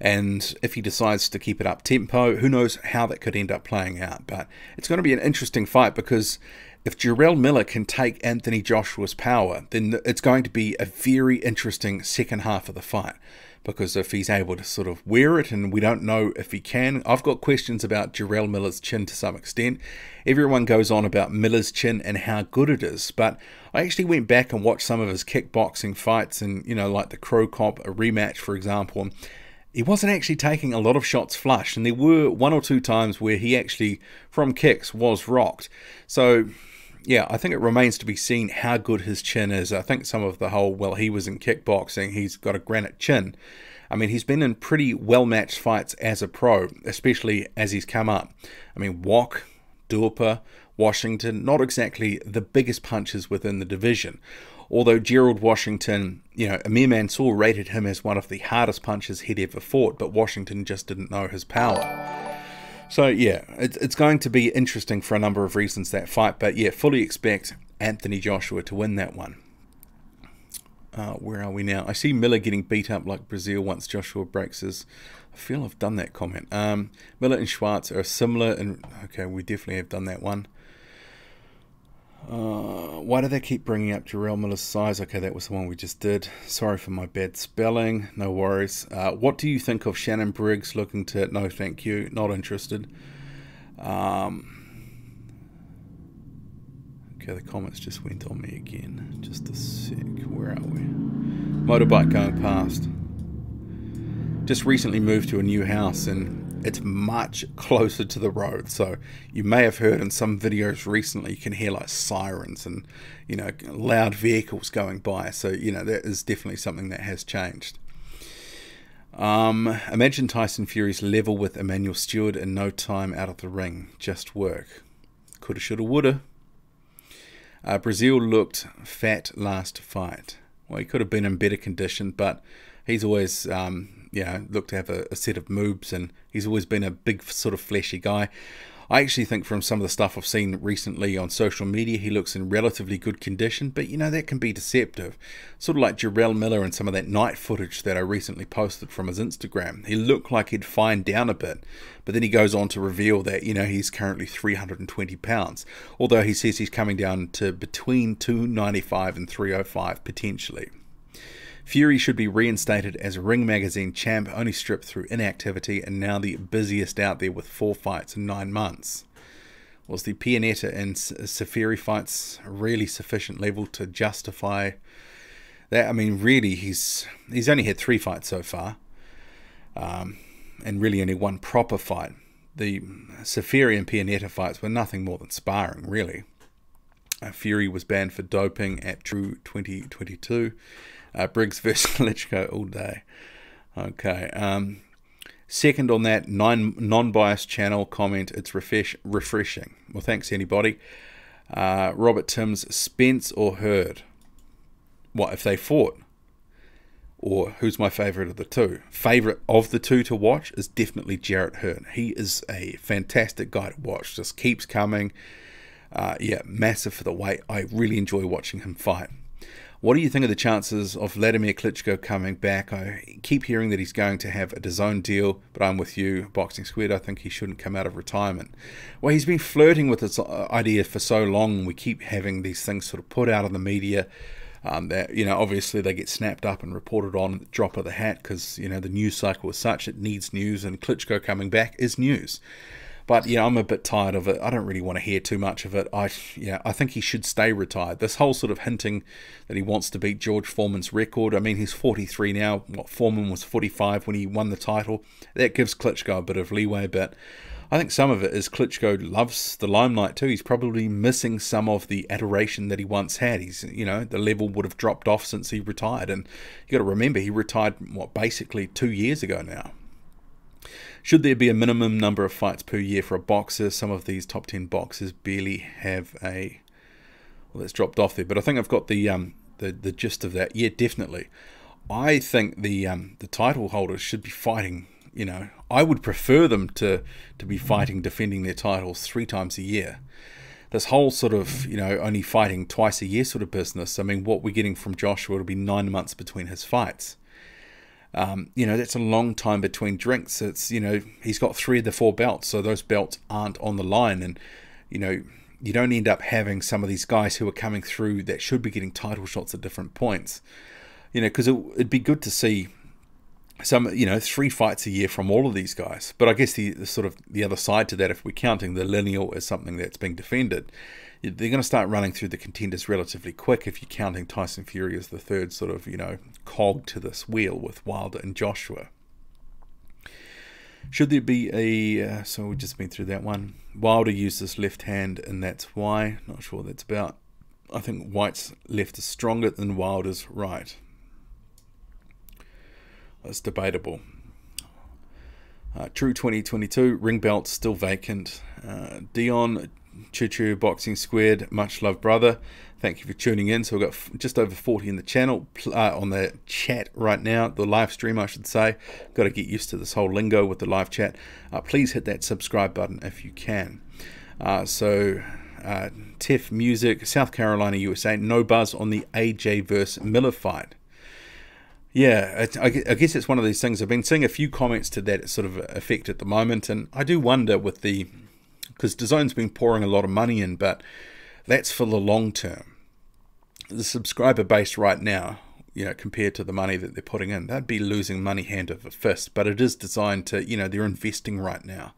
And if he decides to keep it up tempo, who knows how that could end up playing out. But it's going to be an interesting fight, because if Jarrell Miller can take Anthony Joshua's power, then it's going to be a very interesting second half of the fight. Because if he's able to sort of wear it, and we don't know if he can. I've got questions about Jarrell Miller's chin to some extent. Everyone goes on about Miller's chin and how good it is, but I actually went back and watched some of his kickboxing fights, and like the Crow Cop, a rematch, for example. He wasn't actually taking a lot of shots flush, and there were 1 or 2 times where he actually, from kicks, was rocked. So yeah, I think it remains to be seen how good his chin is. I think some of the whole, he was in kickboxing, he's got a granite chin. I mean, he's been in pretty well-matched fights as a pro, especially as he's come up. I mean, Wok, Duhaupas, Washington, not exactly the biggest punches within the division. Although Gerald Washington, Amir Mansour rated him as one of the hardest punches he'd ever fought, but Washington just didn't know his power. So yeah, it's going to be interesting for a number of reasons, that fight. But yeah, fully expect Anthony Joshua to win that one. Where are we now? I see Miller getting beat up like Brazil once Joshua breaks his... I feel I've done that comment. Miller and Schwartz are similar, and okay, we definitely have done that one. Why do they keep bringing up Jarrell Miller's size? Okay, that was the one we just did. Sorry for my bad spelling. No worries. What do you think of Shannon Briggs looking to... No, thank you. Not interested. Okay, the comments just went on me again. Just a sec. Where are we? Motorbike going past. Just recently moved to a new house and it's much closer to the road, so you may have heard in some videos recently you can hear like sirens and, you know, loud vehicles going by. So, you know, that is definitely something that has changed. Imagine Tyson Fury's level with Emmanuel Stewart in no time out of the ring. Just work. Coulda, shoulda, woulda. Brazil looked fat last fight. Well, he could have been in better condition, but he's always looked to have a set of moves, and he's always been a big sort of fleshy guy. I actually think from some of the stuff I've seen recently on social media, he looks in relatively good condition, but you know, that can be deceptive. Sort of like Jarrell Miller and some of that night footage that I recently posted from his Instagram. He looked like he'd fined down a bit, but then he goes on to reveal that, you know, he's currently 320 pounds, although he says he's coming down to between 295 and 305 potentially. Fury should be reinstated as Ring Magazine champ, only stripped through inactivity and now the busiest out there with 4 fights in 9 months. Was the Pianeta and Safiri fights really sufficient level to justify that? I mean, really, he's only had 3 fights so far, and really only 1 proper fight. The Safiri and Pianeta fights were nothing more than sparring, really. Fury was banned for doping at True 2022. Briggs versus Klitschko all day. Okay. Second on that non-biased channel comment, it's refreshing. Well, thanks anybody. Robert Timms, Spence or Hurd? What if they fought? Or who's my favourite of the two? Favourite of the two to watch is definitely Jarrett Hurd. He is a fantastic guy to watch. Just keeps coming. Yeah, massive for the weight. I really enjoy watching him fight. What do you think of the chances of Vladimir Klitschko coming back? I keep hearing that he's going to have a DAZN deal, but I'm with you, Boxing Squid. I think he shouldn't come out of retirement. Well, he's been flirting with this idea for so long. We keep having these things sort of put out in the media that, you know, obviously they get snapped up and reported on at the drop of the hat because, you know, the news cycle is such, it needs news, and Klitschko coming back is news. But yeah, I'm a bit tired of it. I don't really want to hear too much of it. I think he should stay retired. This whole sort of hinting that he wants to beat George Foreman's record. I mean, he's 43 now. What, Foreman was 45 when he won the title. That gives Klitschko a bit of leeway. But I think some of it is Klitschko loves the limelight too. He's probably missing some of the adoration that he once had. He's, you know, the level would have dropped off since he retired. And you got to remember, he retired what, basically 2 years ago now. Should there be a minimum number of fights per year for a boxer? Some of these top 10 boxers barely have a... Well, that's dropped off there, but I think I've got the gist of that. Yeah, definitely. I think the title holders should be fighting, you know, I would prefer them to be fighting, defending their titles 3 times a year. This whole sort of, you know, only fighting twice a year sort of business, I mean, what we're getting from Joshua will be 9 months between his fights. You know, that's a long time between drinks. It's, you know, he's got 3 of the 4 belts, so those belts aren't on the line. And, you know, you don't end up having some of these guys who are coming through that should be getting title shots at different points. You know, because it'd be good to see some, you know, 3 fights a year from all of these guys. But I guess the sort of the other side to that, if we're counting the lineal as something that's being defended, they're going to start running through the contenders relatively quick if you're counting Tyson Fury as the third sort of, you know, cog to this wheel with Wilder and Joshua. Should there be a... so we've just been through that one. Wilder used his left hand and that's why. Not sure what that's about. I think White's left is stronger than Wilder's right. That's debatable. True 2022, ring belt still vacant. Dion Choo Boxing Squared, much love brother, thank you for tuning in. So we've got just over 40 in the channel, on the chat right now, the live stream I should say. Got to get used to this whole lingo with the live chat. Please hit that subscribe button if you can. Tiff Music, South Carolina, USA, no buzz on the AJ versus Miller fight. Yeah, I guess it's one of these things. I've been seeing a few comments to that sort of effect at the moment, and I do wonder with the... because DAZN's been pouring a lot of money in, but That's for the long term. The subscriber base right now, compared to the money that they're putting in, they'd be losing money hand over fist. But it is designed to, they're investing right now.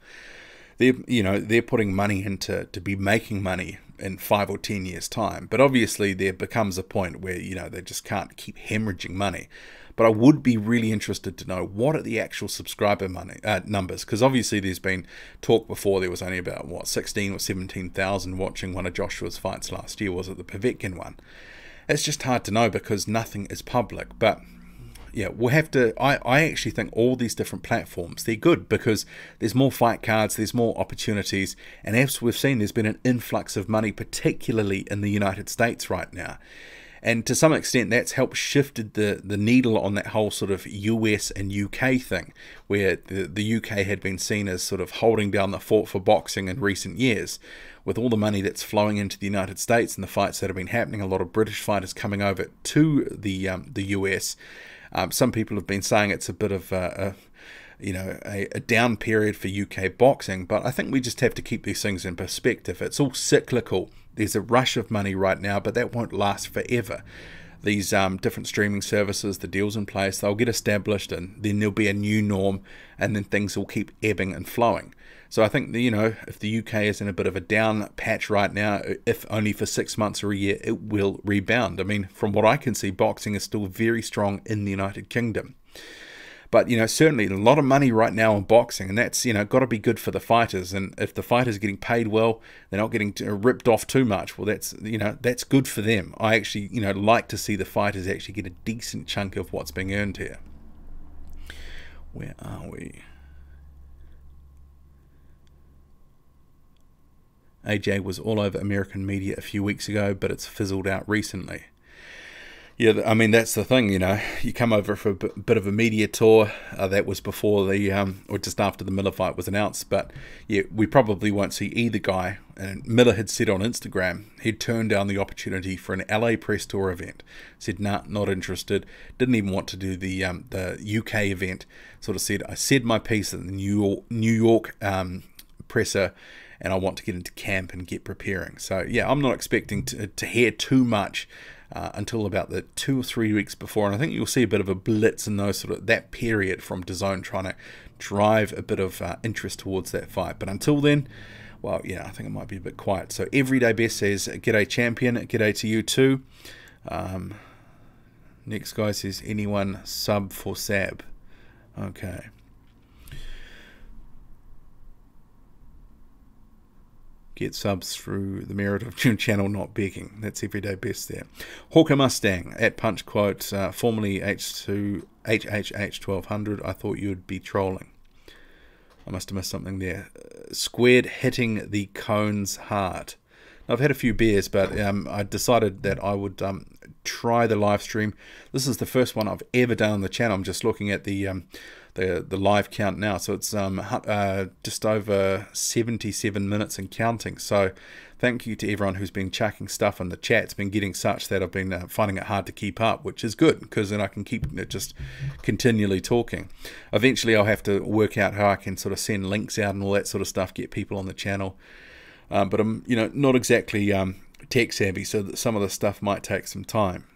They're putting money into to be making money in 5 or 10 years' time. But obviously there becomes a point where, they just can't keep hemorrhaging money. But I would be really interested to know what are the actual subscriber numbers, because obviously there's been talk before there was only about 16 or 17,000 watching one of Joshua's fights last year. Was it the Povetkin one? It's just hard to know because nothing is public. But yeah, we'll have to. I actually think all these different platforms, they're good because there's more fight cards, there's more opportunities, and as we've seen, there's been an influx of money, particularly in the United States right now. And to some extent, that's helped shifted the needle on that whole sort of US and UK thing, where the UK had been seen as sort of holding down the fort for boxing in recent years. With all the money that's flowing into the United States and the fights that have been happening, a lot of British fighters coming over to the US. Some people have been saying it's a bit of a down period for UK boxing, but I think we just have to keep these things in perspective. It's all cyclical. There's a rush of money right now, but that won't last forever. These different streaming services, the deals in place, they'll get established, and then there'll be a new norm, and then things will keep ebbing and flowing. So I think, if the UK is in a bit of a down patch right now, if only for 6 months or a year, it will rebound. I mean, from what I can see, boxing is still very strong in the United Kingdom. But, certainly a lot of money right now on boxing, and that's, got to be good for the fighters. And if the fighters are getting paid well, they're not getting ripped off too much, well, that's good for them. I actually, like to see the fighters actually get a decent chunk of what's being earned here. Where are we? AJ was all over American media a few weeks ago, but it's fizzled out recently. Yeah, I mean, that's the thing, you come over for a bit of a media tour. That was before or just after the Miller fight was announced. But yeah, we probably won't see either guy. And Miller had said on Instagram he'd turned down the opportunity for an LA press tour event. Said, nah, not interested. Didn't even want to do the UK event. Sort of said, I said my piece at the New York presser, and I want to get into camp and get preparing. So yeah, I'm not expecting to hear too much until about the 2 or 3 weeks before, and I think you'll see a bit of a blitz in that period from DAZN trying to drive a bit of interest towards that fight. But until then, well, yeah, I think it might be a bit quiet. So Everyday Best says, "G'day champion, g'day to you too." Next guy says, "Anyone sub for Sab?" Okay. Get subs through the merit of channel, not begging. That's Everyday Best there. Hawker Mustang at Punch quote, formerly HHH1200. I thought you would be trolling. I must have missed something there. Squared hitting the cones hard. Now, I've had a few beers, but I decided that I would try the live stream. This is the first one I've ever done on the channel. I'm just looking at the live count now, so it's just over 77 minutes and counting. So thank you to everyone who's been chucking stuff in the chat. It's been getting such that I've been finding it hard to keep up, which is good because then I can keep just continually talking. Eventually I'll have to work out how I can sort of send links out and all that sort of stuff, get people on the channel. But I'm not exactly tech savvy, so that some of the stuff might take some time.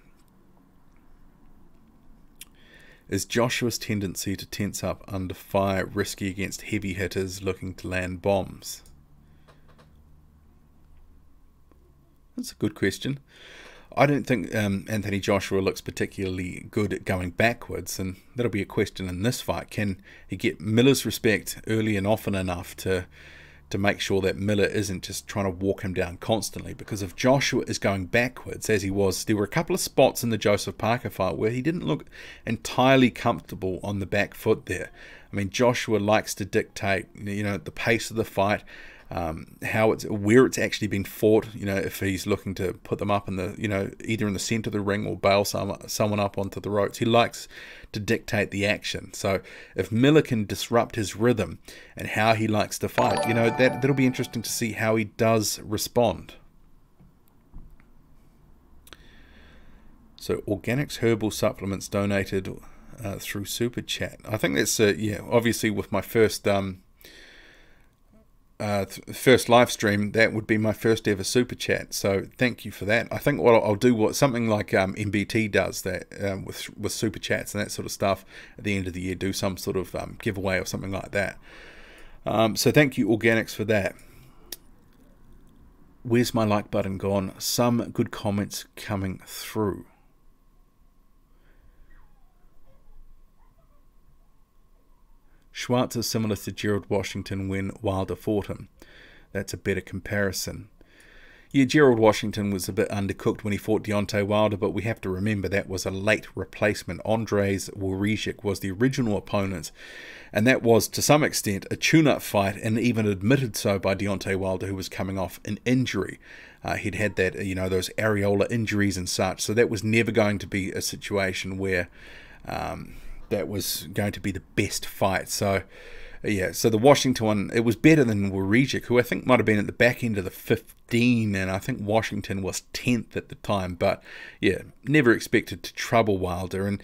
Is Joshua's tendency to tense up under fire risky against heavy hitters looking to land bombs? That's a good question. I don't think Anthony Joshua looks particularly good at going backwards, and that'll be a question in this fight. Can he get Miller's respect early and often enough to make sure that Miller isn't just trying to walk him down constantly? Because if Joshua is going backwards, as he was, there were a couple of spots in the Joseph Parker fight where he didn't look entirely comfortable on the back foot there. I mean, Joshua likes to dictate, the pace of the fight, where it's actually been fought. If he's looking to put them up in the, either in the center of the ring or bail someone up onto the ropes, he likes to dictate the action. So if Miller can disrupt his rhythm and how he likes to fight, that'll be interesting to see how he does respond. So Organics Herbal Supplements donated through Super Chat. I think that's obviously with my first first live stream, that would be my first ever super chat. So thank you for that. I think what I'll do, something like MBT does that with super chats and that sort of stuff at the end of the year, do some sort of giveaway or something like that. So thank you, Organics, for that. Where's my like button gone? Some good comments coming through. Schwartz is similar to Gerald Washington when Wilder fought him. That's a better comparison. Yeah, Gerald Washington was a bit undercooked when he fought Deontay Wilder, but we have to remember that was a late replacement. Andrzej Wawrzyk was the original opponent, and that was, to some extent, a tune-up fight, and even admitted so by Deontay Wilder, who was coming off an injury. He'd had that, those areola injuries and such, so that was never going to be a situation where that was going to be the best fight. So, yeah, so the Washington one, it was better than Wawrzyk, who I think might have been at the back end of the 15, and I think Washington was 10th at the time. But, yeah, never expected to trouble Wilder, and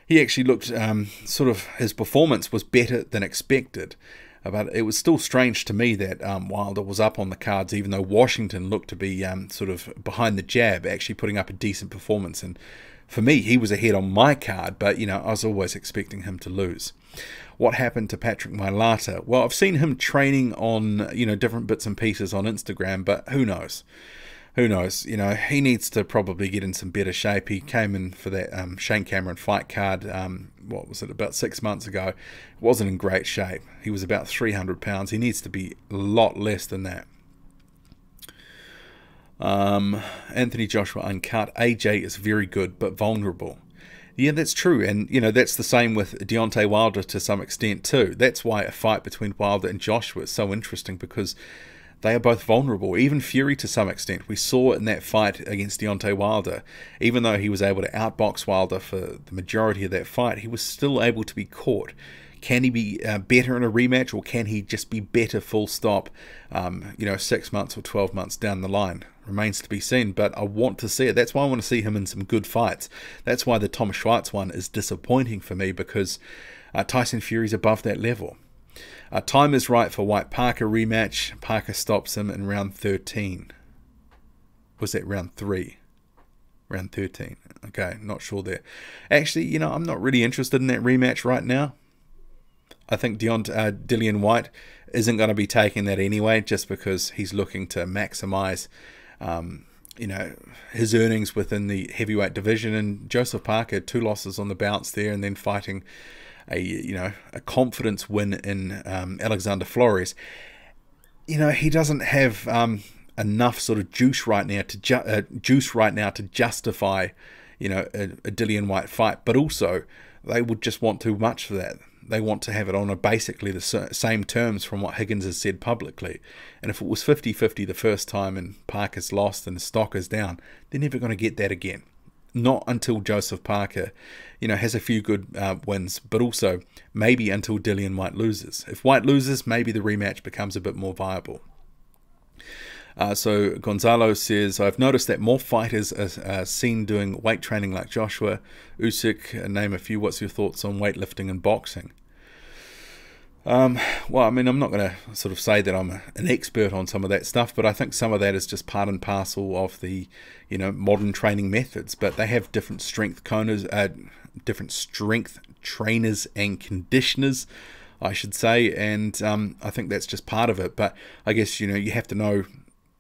he actually looked, his performance was better than expected. But it was still strange to me that Wilder was up on the cards, even though Washington looked to be sort of behind the jab, actually putting up a decent performance. And for me, he was ahead on my card, but, I was always expecting him to lose. What happened to Patrick Mailata? Well, I've seen him training on, different bits and pieces on Instagram, but who knows? Who knows? He needs to probably get in some better shape. He came in for that Shane Cameron fight card, what was it, about 6 months ago. Wasn't in great shape. He was about 300 pounds. He needs to be a lot less than that. Anthony Joshua Uncut. AJ is very good, but vulnerable. Yeah, that's true. And, that's the same with Deontay Wilder to some extent too. That's why a fight between Wilder and Joshua is so interesting, because they are both vulnerable. Even Fury to some extent. We saw in that fight against Deontay Wilder, even though he was able to outbox Wilder for the majority of that fight, he was still able to be caught. Can he be better in a rematch, or can he just be better full stop, 6 months or 12 months down the line? Remains to be seen, but I want to see it. That's why I want to see him in some good fights. That's why the Tom Schwartz one is disappointing for me, because Tyson Fury's above that level. Time is right for White Parker rematch. Parker stops him in round 13. Was that round 3? Round 13. Okay, not sure there. Actually, I'm not really interested in that rematch right now. I think Dillian Whyte isn't going to be taking that anyway, just because he's looking to maximize, his earnings within the heavyweight division. And Joseph Parker, 2 losses on the bounce there, and then fighting a confidence win in Alexander Flores. He doesn't have enough sort of juice right now to justify, a Dillian Whyte fight. But also, they would just want too much for that. They want to have it on basically the same terms from what Higgins has said publicly. And if it was 50-50 the first time and Parker's lost and the stock is down, they're never going to get that again. Not until Joseph Parker, has a few good wins, but also maybe until Dillian Whyte loses. If Whyte loses, maybe the rematch becomes a bit more viable. So Gonzalo says, I've noticed that more fighters are seen doing weight training like Joshua, Usyk, name a few. What's your thoughts on weightlifting and boxing? Well, I mean, I'm not going to sort of say that I'm an expert on some of that stuff, but I think some of that is just part and parcel of the, modern training methods. But they have different strength trainers and conditioners, I should say, and I think that's just part of it. But I guess, you have to know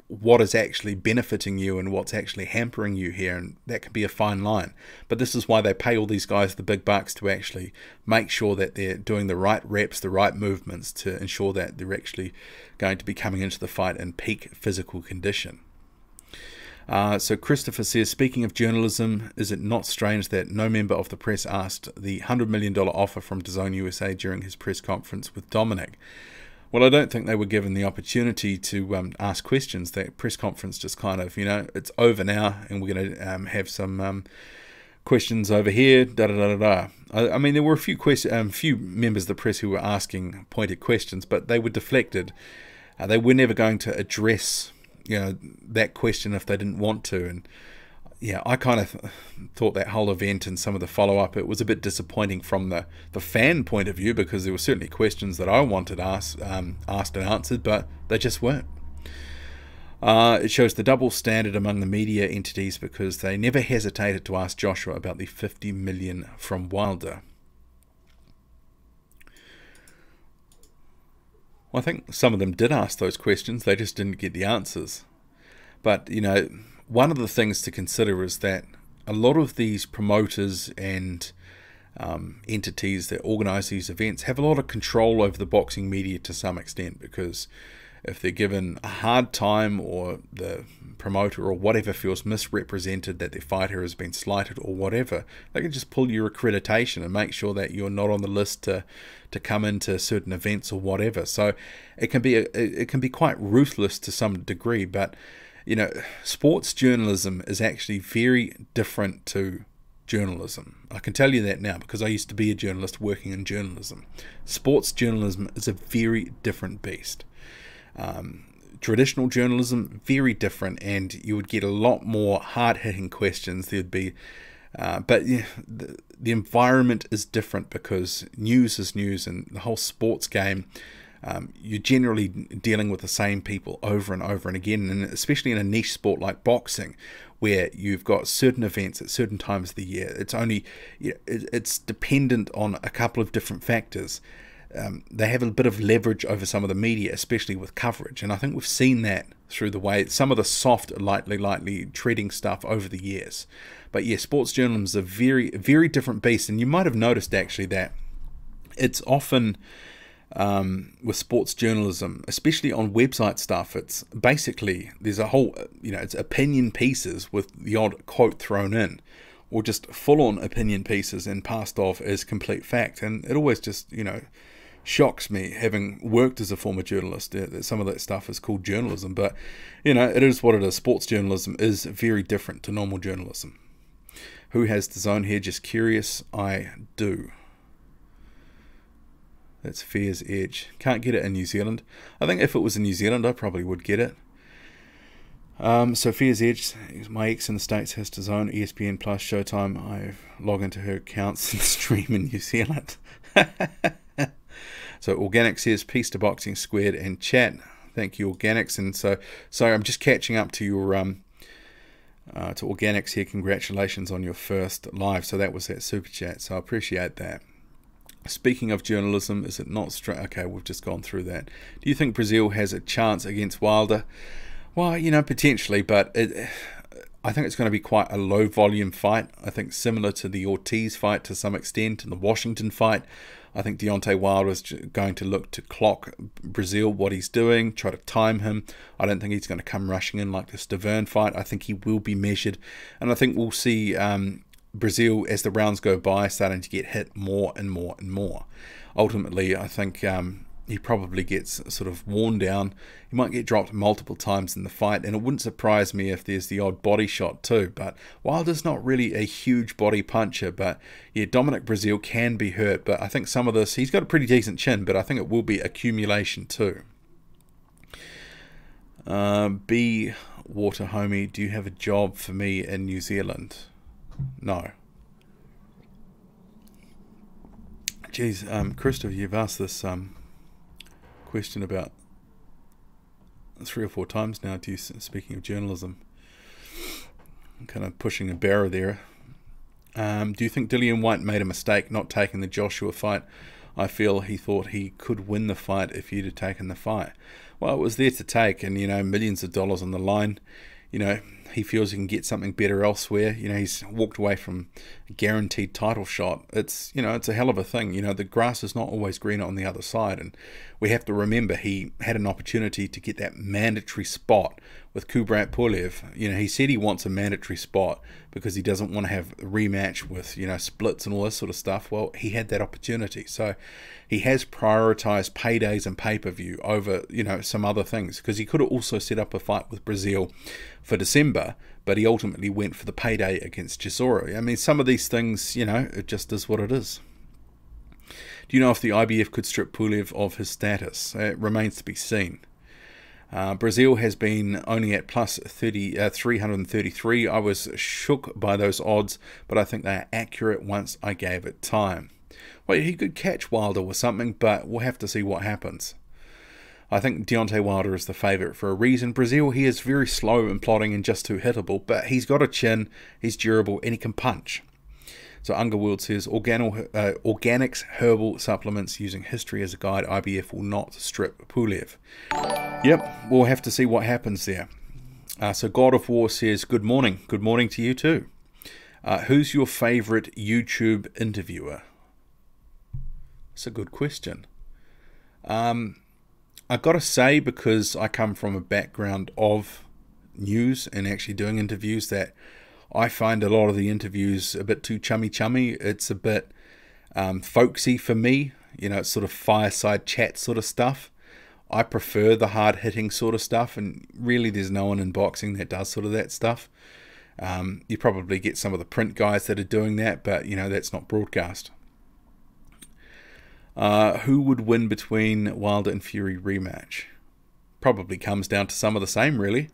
what is actually benefiting you and what's actually hampering you here, and that can be a fine line. But this is why they pay all these guys the big bucks, to actually make sure that they're doing the right reps, the right movements, to ensure that they're actually going to be coming into the fight in peak physical condition. So Christopher says, speaking of journalism, is it not strange that no member of the press asked the $100 million offer from DAZN USA during his press conference with Dominic? Well, I don't think they were given the opportunity to ask questions. That press conference just kind of, it's over now, and we're going to have some questions over here, da-da-da-da-da. I mean, there were a few members of the press who were asking pointed questions, but they were deflected. They were never going to address, that question if they didn't want to. And, yeah, I kind of thought that whole event and some of the follow-up, it was a bit disappointing from the fan point of view, because there were certainly questions that I wanted asked and answered, but they just weren't. It shows the double standard among the media entities, because they never hesitated to ask Joshua about the $50 million from Wilder. Well, I think some of them did ask those questions, they just didn't get the answers. But, you know, one of the things to consider is that a lot of these promoters and entities that organise these events have a lot of control over the boxing media to some extent, because if they're given a hard time, or the promoter or whatever feels misrepresented, that their fighter has been slighted or whatever, they can just pull your accreditation and make sure that you're not on the list to come into certain events or whatever. So it can be quite ruthless to some degree. But you know, sports journalism is actually very different to journalism. I can tell you that now, because I used to be a journalist working in journalism. Sports journalism is a very different beast. Traditional journalism, very different, and you would get a lot more hard-hitting questions. There'd be, but yeah, the environment is different, because news is news, and the whole sports game, you're generally dealing with the same people over and over and again, and especially in a niche sport like boxing, where you've got certain events at certain times of the year. It's dependent on a couple of different factors. They have a bit of leverage over some of the media, especially with coverage, and I think we've seen that through the way some of the soft, lightly treading stuff over the years. But yeah, sports journalism is a very, very different beast, and you might have noticed actually that it's often with sports journalism, especially on website stuff, it's basically, there's a whole, it's opinion pieces with the odd quote thrown in, or just full-on opinion pieces and passed off as complete fact. And it always just, shocks me, having worked as a former journalist, that some of that stuff is called journalism. But, it is what it is. Sports journalism is very different to normal journalism. Who has the zone here? Just curious. I do. That's Fair's Edge. Can't get it in New Zealand. I think if it was in New Zealand, I probably would get it. So Fair's Edge, my ex in the States has the zone, ESPN Plus, Showtime. I log into her accounts and stream in New Zealand. So Organic says, peace to Boxing Squared and chat. Thank you, Organics. And so I'm just catching up to your to Organics here. Congratulations on your first live. So that was that super chat. So I appreciate that. Speaking of journalism, is it not straight? Okay, we've just gone through that. Do you think Brazil has a chance against Wilder? Well, potentially, but I think it's going to be quite a low volume fight. I think similar to the Ortiz fight to some extent, and the Washington fight. I think Deontay Wilder is going to look to clock Brazil, what he's doing, try to time him. I don't think he's going to come rushing in like the Stiverne fight. I think he will be measured, and I think we'll see Brazil, as the rounds go by, starting to get hit more and more and more. Ultimately, I think he probably gets sort of worn down. He might get dropped multiple times in the fight, and it wouldn't surprise me if there's the odd body shot too. But Wilder's not really a huge body puncher, but yeah, Dominic Brazil can be hurt. But I think some of this, he's got a pretty decent chin, but I think it will be accumulation too. B Water Homie, do you have a job for me in New Zealand? No. Geez, Christopher, you've asked this question about 3 or 4 times now. To you, speaking of journalism, I'm kind of pushing a barrow there. Do you think Dillian Whyte made a mistake not taking the Joshua fight? I feel he thought he could win the fight if he'd have taken the fight. Well, it was there to take, and millions of dollars on the line. He feels he can get something better elsewhere. He's walked away from a guaranteed title shot. It's a hell of a thing. The grass is not always greener on the other side, and we have to remember he had an opportunity to get that mandatory spot with Kubrat Pulev. He said he wants a mandatory spot because he doesn't want to have a rematch with splits and all this sort of stuff. Well, he had that opportunity, so he has prioritized paydays and pay-per-view over some other things, because he could have also set up a fight with Brazil for December, but he ultimately went for the payday against Chisora. I mean, some of these things, it just is what it is. Do you know if the IBF could strip Pulev of his status? It remains to be seen. Brazil has been only at plus 333. I was shook by those odds, but I think they are accurate once I gave it time. Well, he could catch Wilder with something, but we'll have to see what happens. I think Deontay Wilder is the favourite for a reason. Brazil, he is very slow and plodding and just too hittable, but he's got a chin, he's durable, and he can punch. So Underworld says, organics herbal supplements using history as a guide. IBF will not strip Pulev. Yep, we'll have to see what happens there. So God of War says, good morning. Good morning to you too. Who's your favourite YouTube interviewer? That's a good question. I've got to say, because I come from a background of news and actually doing interviews, that I find a lot of the interviews a bit too chummy. It's a bit folksy for me. You know, it's sort of fireside chat sort of stuff. I prefer the hard-hitting sort of stuff, and really there's no one in boxing that does sort of that stuff. You probably get some of the print guys that are doing that, but, you know, that's not broadcast. Who would win between Wilder and Fury rematch? Probably comes down to some of the same, really.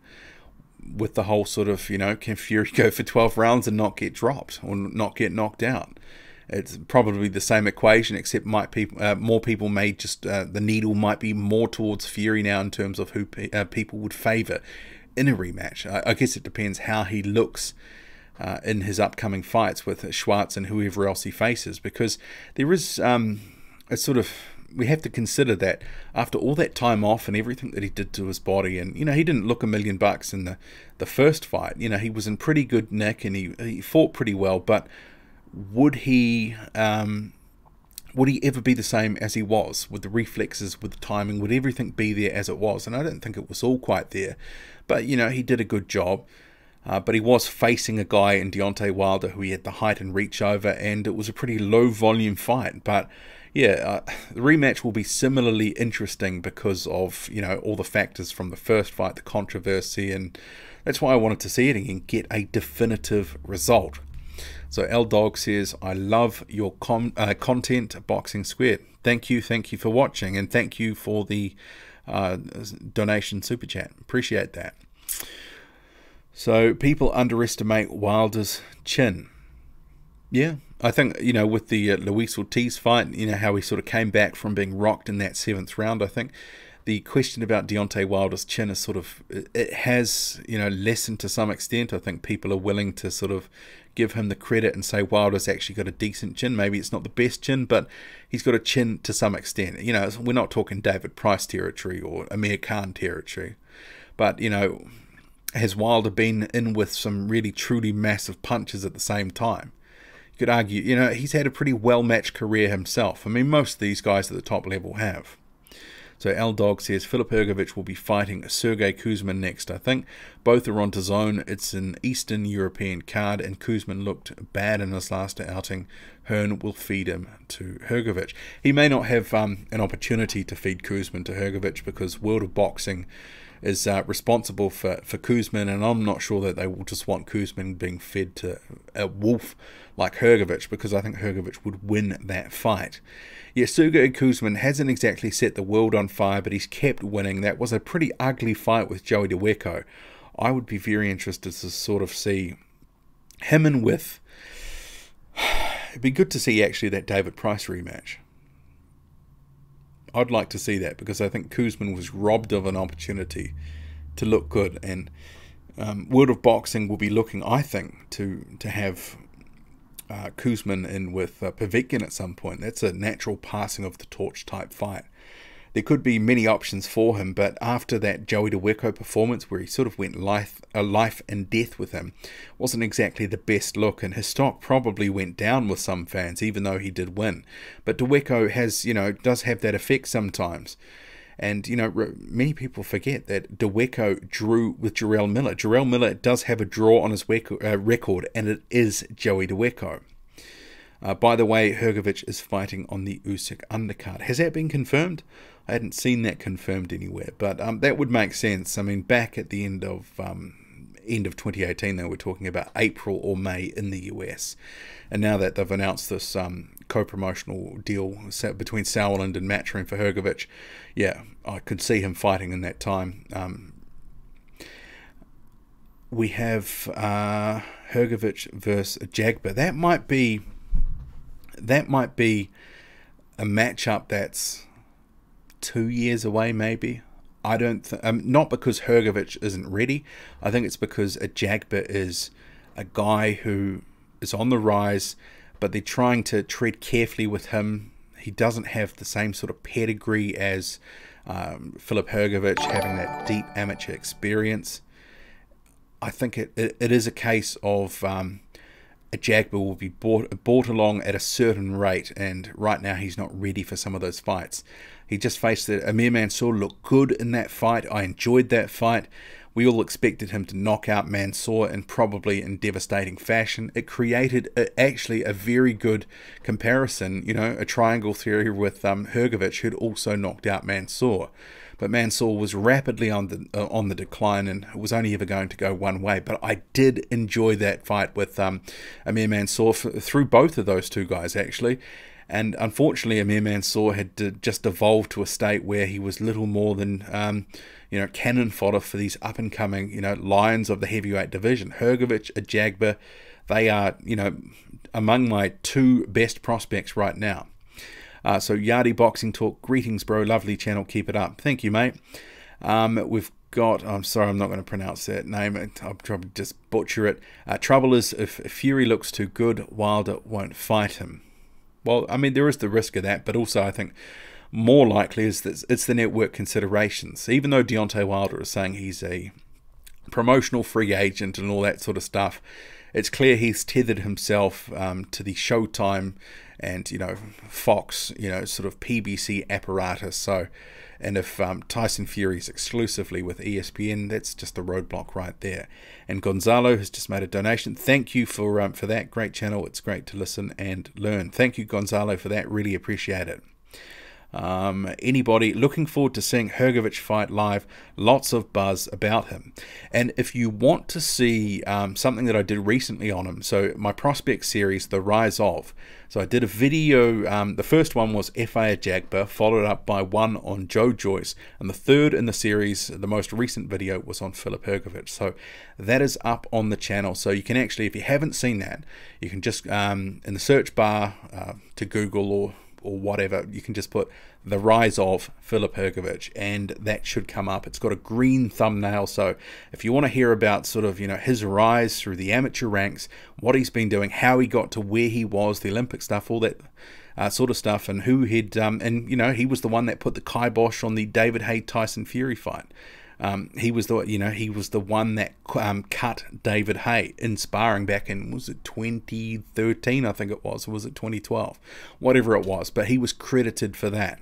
With the whole sort of, you know, can Fury go for 12 rounds and not get dropped or not get knocked out? It's probably the same equation, except more people may just, the needle might be more towards Fury now in terms of who people would favour in a rematch. I guess it depends how he looks in his upcoming fights with Schwartz and whoever else he faces, because there is a sort of, we have to consider that after all that time off and everything that he did to his body, and, you know, he didn't look $1 million in the first fight. You know, he was in pretty good nick and he fought pretty well, but would he ever be the same as he was, with the reflexes, with the timing? Would everything be there as it was? And I don't think it was all quite there, but, you know, he did a good job. But he was facing a guy in Deontay Wilder who he had the height and reach over, and it was a pretty low volume fight. But yeah, the rematch will be similarly interesting because of, you know, all the factors from the first fight, the controversy, and that's why I wanted to see it and get a definitive result. So L Dog says, I love your content, Boxing Squared. Thank you for watching, and thank you for the donation super chat. Appreciate that. So people underestimate Wilder's chin. Yeah, I think, you know, with the Luis Ortiz fight, you know, how he sort of came back from being rocked in that 7th round, I think the question about Deontay Wilder's chin is sort of, it has, you know, lessened to some extent. I think people are willing to sort of give him the credit and say Wilder's actually got a decent chin. Maybe it's not the best chin, but he's got a chin to some extent. You know, we're not talking David Price territory or Amir Khan territory. But, you know, has Wilder been in with some really truly massive punches at the same time? You could argue, you know, he's had a pretty well-matched career himself. I mean, most of these guys at the top level have. So L Dog says Filip Hrgović will be fighting Sergey Kuzmin next, I think. Both are on DAZN. It's an Eastern European card, and Kuzmin looked bad in his last outing. Hearn will feed him to Hrgović. He may not have an opportunity to feed Kuzmin to Hrgović because World of Boxing is responsible for Kuzmin, and I'm not sure that they will just want Kuzmin being fed to a wolf like Hrgović, because I think Hrgović would win that fight. Yeah, Sergey Kuzmin hasn't exactly set the world on fire, but he's kept winning. That was a pretty ugly fight with Joey DeWeco. I would be very interested to sort of see him in with... It'd be good to see actually that David Price rematch. I'd like to see that, because I think Kuzmin was robbed of an opportunity to look good, and World of Boxing will be looking, I think, to have Kuzmin in with Povetkin at some point. That's a natural passing of the torch type fight. There could be many options for him, but after that Joey DeWeco performance, where he sort of went life and death with him, wasn't exactly the best look, and his stock probably went down with some fans, even though he did win. But DeWeco has, you know, does have that effect sometimes. And, you know, many people forget that DeWeco drew with Jarrell Miller. Jarrell Miller does have a draw on his record, and it is Joey DeWeco. By the way, Hrgović is fighting on the Usyk undercard. Has that been confirmed? I hadn't seen that confirmed anywhere, but that would make sense. I mean, back at the end of end of 2018. They were talking about April or May in the US. And now that they've announced this co-promotional deal between Sauerland and Matchroom for Hrgovic, yeah, I could see him fighting in that time. We have Hrgovic versus Jagba. That might be a matchup that's 2 years away, maybe. I don't not because Hrgovic isn't ready. I think it's because Jagba is a guy who is on the rise, but they're trying to tread carefully with him. He doesn't have the same sort of pedigree as Filip Hrgovic, having that deep amateur experience. I think it is a case of Jagba will be brought along at a certain rate, and right now he's not ready for some of those fights. He just faced it. Amir Mansour looked good in that fight. I enjoyed that fight. We all expected him to knock out Mansour, and probably in devastating fashion. It created actually a very good comparison, you know, a triangle theory with Hrgovic, who'd also knocked out Mansour. But Mansour was rapidly on the decline, and it was only ever going to go one way. But I did enjoy that fight with Amir Mansour through both of those two guys, actually. And unfortunately, Amir Mansour had just evolved to a state where he was little more than, you know, cannon fodder for these up-and-coming, you know, lions of the heavyweight division. Hrgovic, Jagba, they are, you know, among my two best prospects right now. So Yardi Boxing Talk, greetings, bro. Lovely channel. Keep it up. Thank you, mate. We've got, I'm sorry, I'm not going to pronounce that name. I'll probably just butcher it. Trouble is, if Fury looks too good, Wilder won't fight him. Well, I mean, there is the risk of that, but also I think more likely is that it's the network considerations. Even though Deontay Wilder is saying he's a promotional free agent and all that sort of stuff, it's clear he's tethered himself to the Showtime and, you know, Fox, you know, sort of PBC apparatus. So, and if Tyson Fury's exclusively with ESPN, that's just a roadblock right there. And Gonzalo has just made a donation. Thank you for that great channel. It's great to listen and learn. Thank you, Gonzalo, for that. Really appreciate it. Anybody looking forward to seeing Hrgovic fight live? Lots of buzz about him. And if you want to see something that I did recently on him, so my prospect series, The Rise Of, so I did a video, the first one was F.A. Jagba, followed up by one on Joe Joyce, and the third in the series, the most recent video, was on Filip Hrgovic. So that is up on the channel, so you can actually, if you haven't seen that, you can just in the search bar to Google or whatever, you can just put The Rise Of Filip Hrgovic, and that should come up. It's got a green thumbnail, so if you want to hear about sort of, you know, his rise through the amateur ranks, what he's been doing, how he got to where he was, the Olympic stuff, all that sort of stuff, and who he'd, and, you know, he was the one that put the kibosh on the David Haye Tyson Fury fight. He was the, you know, he was the one that cut David Haye in sparring back in, was it 2013, I think it was, or was it 2012, whatever it was, but he was credited for that.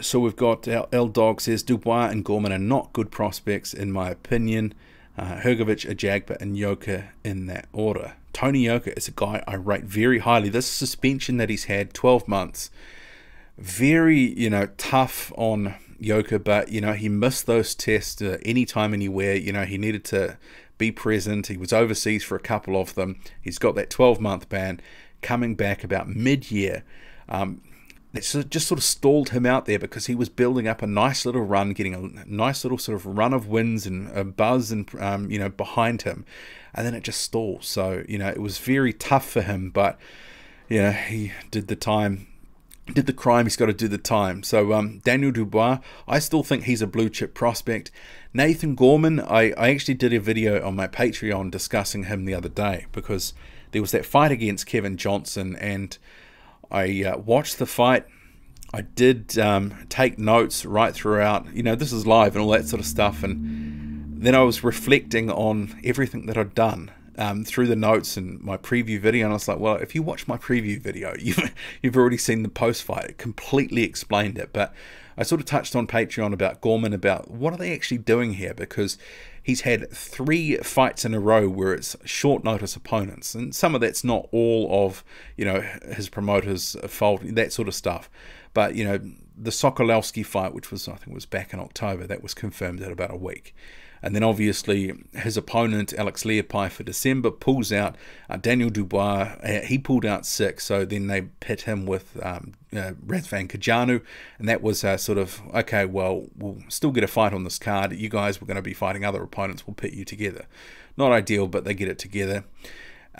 So we've got L Dog says Dubois and Gorman are not good prospects in my opinion. Hrgovic, Jagba, and Yoka in that order. Tony Yoka is a guy I rate very highly. This suspension that he's had, 12 months, very, you know, tough on Yoka, but, you know, he missed those tests anytime, anywhere. You know, he needed to be present. He was overseas for a couple of them. He's got that 12-month ban. Coming back about mid-year, it just sort of stalled him out there because he was building up a nice little run, getting a nice little sort of run of wins and a buzz and, you know, behind him. And then it just stalled. So, you know, it was very tough for him, but, you know, he did the time. Did the crime, he's got to do the time. So Daniel Dubois, I still think he's a blue chip prospect. Nathan Gorman, I actually did a video on my Patreon discussing him the other day because there was that fight against Kevin Johnson, and I watched the fight. I did take notes right throughout. You know, this is live and all that sort of stuff, and then I was reflecting on everything that I'd done through the notes and my preview video, and I was like, well, if you watch my preview video, you've already seen the post-fight. It completely explained it, but I sort of touched on Patreon about Gorman, about what are they actually doing here, because he's had 3 fights in a row where it's short notice opponents, and some of that's not all of, you know, his promoter's fault, that sort of stuff, but, you know, the Sokolowski fight, which was, I think, was back in October, that was confirmed at about a week. And then obviously his opponent, Alex Leapai, for December, pulls out. Daniel Dubois, he pulled out 6, so then they pit him with Razvan Kajanu, and that was sort of, okay, well, we'll still get a fight on this card. You guys were going to be fighting other opponents. We'll pit you together. Not ideal, but they get it together.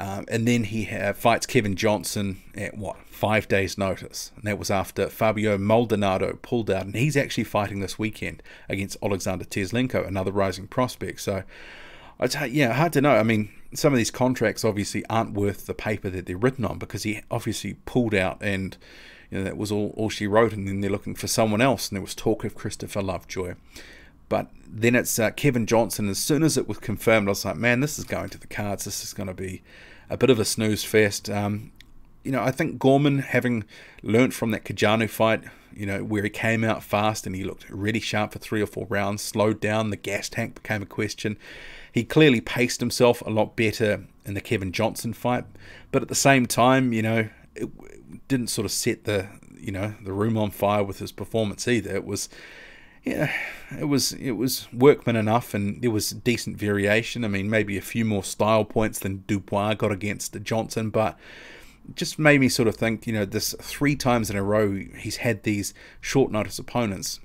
And then he fights Kevin Johnson at, 5 days' notice. And that was after Fabio Maldonado pulled out. And he's actually fighting this weekend against Alexander Teslenko, another rising prospect. So, hard to know. I mean, some of these contracts obviously aren't worth the paper that they're written on, because he obviously pulled out, and that was all she wrote. And then they're looking for someone else. And there was talk of Christopher Lovejoy. But then it's Kevin Johnson. As soon as it was confirmed, I was like, man, this is going to the cards. This is going to be a bit of a snooze fest. I think Gorman, having learnt from that Kajanu fight, where he came out fast and he looked really sharp for 3 or 4 rounds, slowed down, the gas tank became a question. He clearly paced himself a lot better in the Kevin Johnson fight. But at the same time, it didn't sort of set the room on fire with his performance either. It was workman enough, and there was decent variation. I mean, maybe a few more style points than Dubois got against Johnson, but it just made me sort of think, this 3 times in a row he's had these short notice opponents,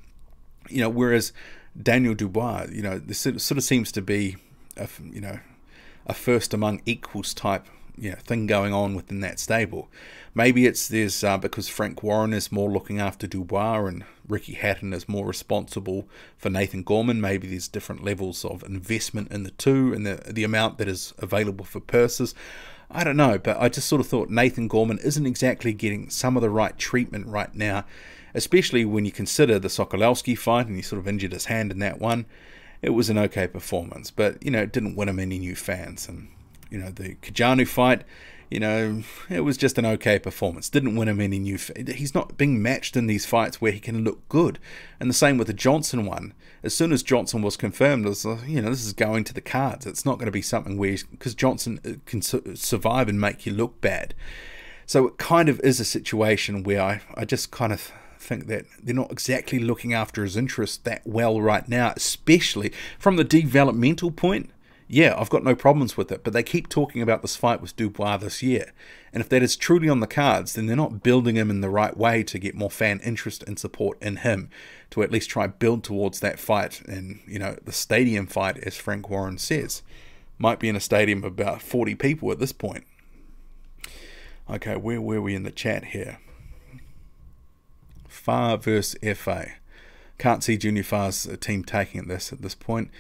whereas Daniel Dubois, this sort of seems to be a first among equals type thing going on within that stable. Maybe there's because Frank Warren is more looking after Dubois and Ricky Hatton is more responsible for Nathan Gorman. Maybe there's different levels of investment in the two, and the amount that is available for purses. I don't know, but I just sort of thought Nathan Gorman isn't exactly getting some of the right treatment right now, especially when you consider the Sokolowski fight, and he sort of injured his hand in that one. It was an okay performance, but it didn't win him any new fans. And the Kajanu fight, it was just an okay performance. Didn't win him any new... He's not being matched in these fights where he can look good. And the same with the Johnson one. As soon as Johnson was confirmed, it was, this is going to the cards. It's not going to be something where... Because Johnson can survive and make you look bad. So it kind of is a situation where I just kind of think that they're not exactly looking after his interests that well right now, especially from the developmental point. Yeah, I've got no problems with it, but they keep talking about this fight with Dubois this year. And if that is truly on the cards, then they're not building him in the right way to get more fan interest and support in him, to at least try build towards that fight. And, the stadium fight, as Frank Warren says, might be in a stadium of about 40 people at this point. Okay, where were we in the chat here? Farr versus FA. Can't see Junior Farr's team taking this at this point.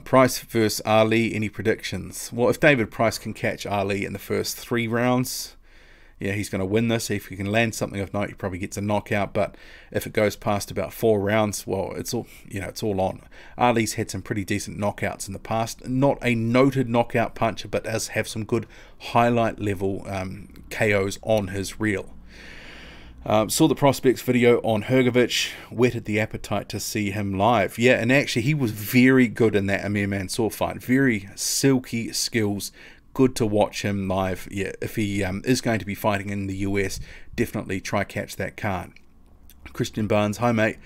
Price versus Ali, any predictions? Well, if David Price can catch Ali in the first 3 rounds, yeah, he's going to win this. If he can land something of note, he probably gets a knockout. But if it goes past about 4 rounds, well, it's all it's all on. Ali's had some pretty decent knockouts in the past. Not a noted knockout puncher, but does have some good highlight level KOs on his reel. Saw the prospects video on Hrgovic, whetted the appetite to see him live. Yeah, and actually he was very good in that Amir Mansour fight. Very silky skills, good to watch him live. Yeah, if he is going to be fighting in the US, definitely try catch that card. Christian Barnes, hi mate,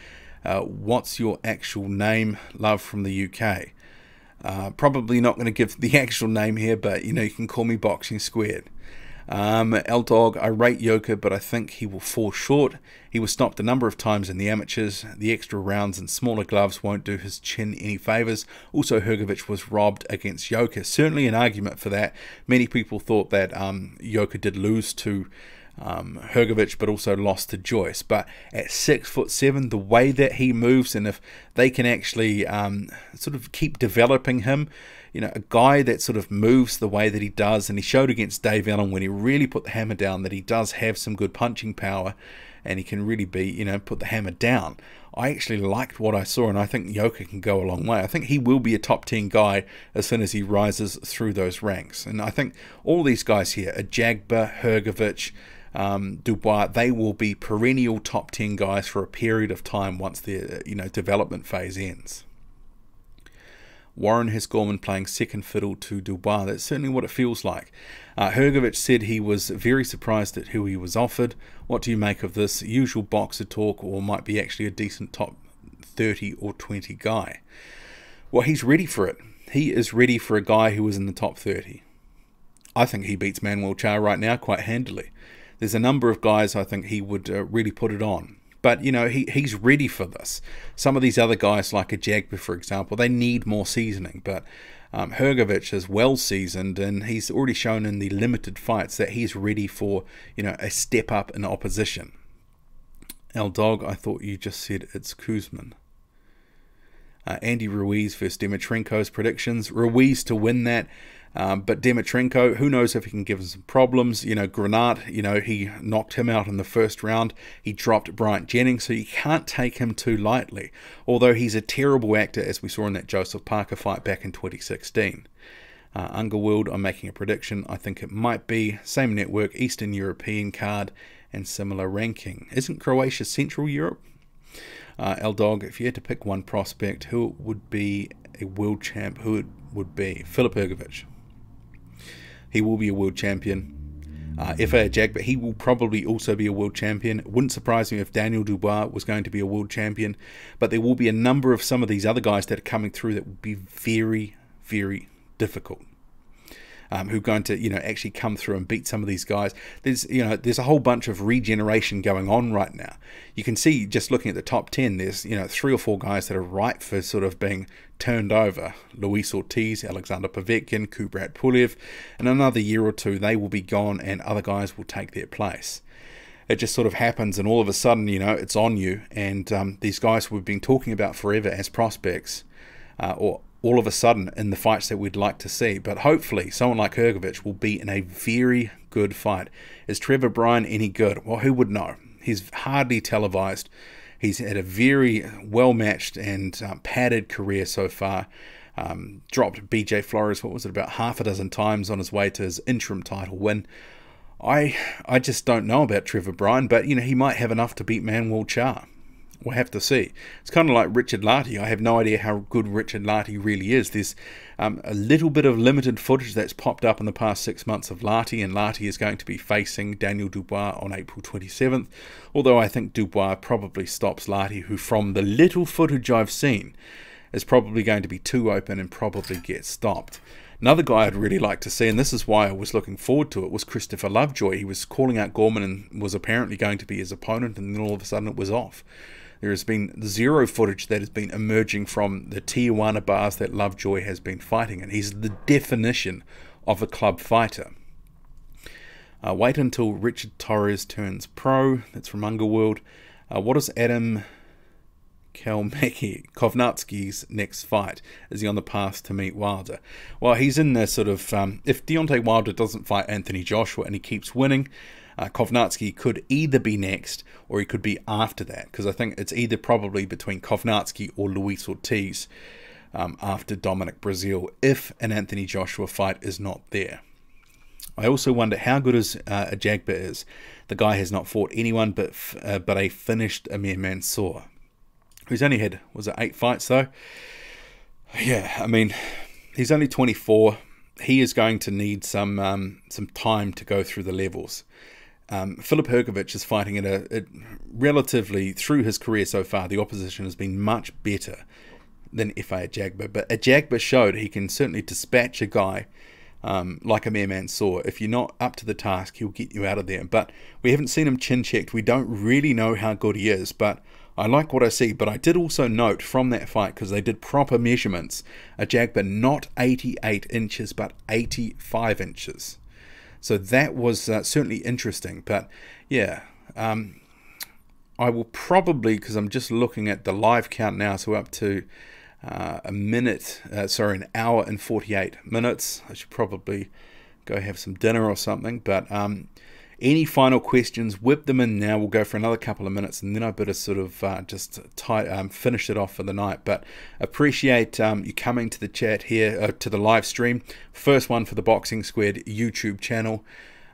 what's your actual name? Love from the UK. Probably not going to give the actual name here, but you can call me Boxing Squared. L-Dog, I rate Yoka, but I think he will fall short. He was stopped a number of times in the amateurs. The extra rounds and smaller gloves won't do his chin any favours. Also, Hrgovic was robbed against Yoka. Certainly an argument for that. Many people thought that Yoka did lose to Hrgovic, but also lost to Joyce. But at 6'7", the way that he moves, and if they can actually sort of keep developing him, a guy that sort of moves the way that he does, and he showed against Dave Allen when he really put the hammer down that he does have some good punching power, and he can really be, put the hammer down. I actually liked what I saw, and I think Yoka can go a long way. I think he will be a top 10 guy as soon as he rises through those ranks. And I think all these guys here, Ajagba, Hrgovic, Dubois, they will be perennial top 10 guys for a period of time once their development phase ends. Warren has Gorman playing second fiddle to Dubois. That's certainly what it feels like. Hrgovic said he was very surprised at who he was offered. What do you make of this? Usual boxer talk, or might be actually a decent top 30 or 20 guy? Well, he's ready for it. He is ready for a guy who was in the top 30. I think he beats Manuel Charr right now quite handily. There's a number of guys I think he would really put it on. But, you know, he's ready for this. Some of these other guys, like a Jagba, for example, they need more seasoning. But Hrgović is well seasoned, and he's already shown in the limited fights that he's ready for, you know, a step up in opposition. Dog, I thought you just said it's Kuzmin. Andy Ruiz versus Dimitrenko's predictions. Ruiz to win that. But Dimitrenko, who knows if he can give him some problems. You know, Granat, you know, he knocked him out in the first round. He dropped Bryant Jennings, so you can't take him too lightly. Although he's a terrible actor, as we saw in that Joseph Parker fight back in 2016. Underworld, I'm making a prediction. I think it might be same network, Eastern European card, and similar ranking. Isn't Croatia Central Europe? Dog, if you had to pick one prospect, who would be a world champ? Who it would be? Filip Hrgović. He will be a world champion. F.A. Jagba, he will probably also be a world champion. It wouldn't surprise me if Daniel Dubois was going to be a world champion. But there will be a number of some of these other guys that are coming through that will be very, very difficult. Who are going to, you know, actually come through and beat some of these guys. There's a whole bunch of regeneration going on right now. You can see, just looking at the top 10, there's, you know, 3 or 4 guys that are ripe for sort of being turned over. Luis Ortiz, Alexander Povetkin, Kubrat Pulev. In another year or two, they will be gone and other guys will take their place. It just sort of happens, and all of a sudden, you know, it's on you. And these guys we've been talking about forever as prospects, or all of a sudden in the fights that we'd like to see. But hopefully someone like Hrgović will be in a very good fight. Is Trevor Bryan any good? Well, who would know? He's hardly televised. He's had a very well-matched and padded career so far. Dropped BJ Flores, what was it, about half a dozen times on his way to his interim title win. I just don't know about Trevor Bryan, but, you know, he might have enough to beat Manuel Charr. We'll have to see. It's kind of like Richard Lartey. I have no idea how good Richard Lartey really is. There's a little bit of limited footage that's popped up in the past 6 months of Lartey, and Lartey is going to be facing Daniel Dubois on April 27th, although I think Dubois probably stops Lartey, who from the little footage I've seen is probably going to be too open and probably get stopped. Another guy I'd really like to see, and this is why I was looking forward to it, was Christopher Lovejoy. He was calling out Gorman and was apparently going to be his opponent, and then all of a sudden it was off. There has been zero footage that has been emerging from the Tijuana bars that Lovejoy has been fighting, and he's the definition of a club fighter. Wait until Richard Torres turns pro. That's from Underworld. What is Adam Kovnatsky's next fight? Is he on the path to meet Wilder? Well, he's in there sort of, if Deontay Wilder doesn't fight Anthony Joshua and he keeps winning, Kovnatsky could either be next or he could be after that, because I think it's either probably between Kovnatsky or Luis Ortiz after Dominic Breazeale, if an Anthony Joshua fight is not there. I also wonder how good a Jagba is. The guy has not fought anyone but a finished Amir Mansour, who's only had, was it 8 fights though? Yeah, I mean, he's only 24. He is going to need some time to go through the levels. Filip Hrgović is fighting at a relatively, through his career so far, the opposition has been much better than F.A. Jagba. But Jagba showed he can certainly dispatch a guy like Amir Mansour. If you're not up to the task, he'll get you out of there. But we haven't seen him chin-checked. We don't really know how good he is, but I like what I see. But I did also note from that fight, because they did proper measurements, a Jagba not 88 inches, but 85 inches. So that was certainly interesting. But yeah, I will probably, because I'm just looking at the live count now, so we're up to an hour and 48 minutes. I should probably go have some dinner or something. But any final questions, whip them in now. We'll go for another couple of minutes, and then I better sort of finish it off for the night. But appreciate you coming to the chat here, to the live stream. First one for the Boxing Squared YouTube channel.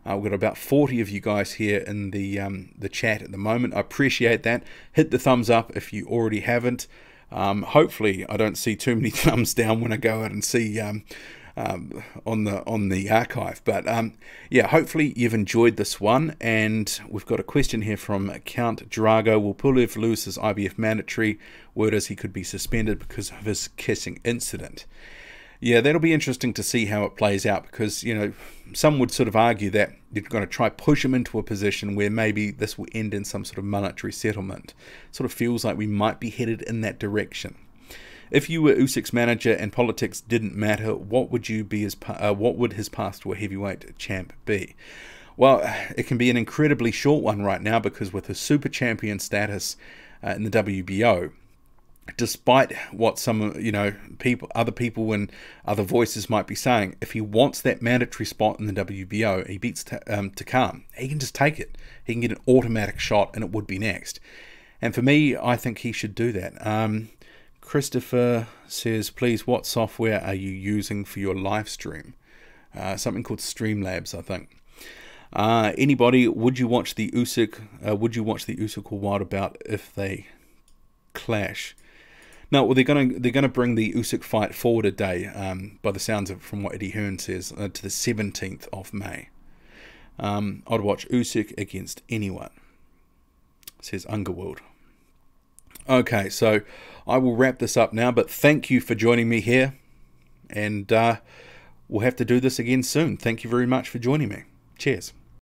We've got about 40 of you guys here in the chat at the moment. I appreciate that. Hit the thumbs up if you already haven't. Hopefully I don't see too many thumbs down when I go out and see on the archive. But yeah, hopefully you've enjoyed this one. And we've got a question here from Count Drago. Will Pulev lose his IBF mandatory? Word is he could be suspended because of his kissing incident. Yeah, that'll be interesting to see how it plays out, because, you know, some would sort of argue that you're going to try push him into a position where maybe this will end in some sort of monetary settlement. Sort of feels like we might be headed in that direction. If you were Usyk's manager and politics didn't matter, what would his path to a heavyweight champ be? Well, it can be an incredibly short one right now, because with his super champion status in the WBO, despite what some, you know, other people and other voices might be saying, if he wants that mandatory spot in the WBO, he beats Takam, he can just take it. He can get an automatic shot, and it would be next. And for me, I think he should do that. Christopher says, please, what software are you using for your live stream? Something called Streamlabs, I think. Anybody, would you watch the Usyk or Wilder bout if they clash? No, well, they're gonna bring the Usyk fight forward a day, by the sounds of it, from what Eddie Hearn says, to the 17th of May. I'd watch Usyk against anyone, says Underworld. Okay, so I will wrap this up now, but thank you for joining me here, and we'll have to do this again soon. Thank you very much for joining me. Cheers.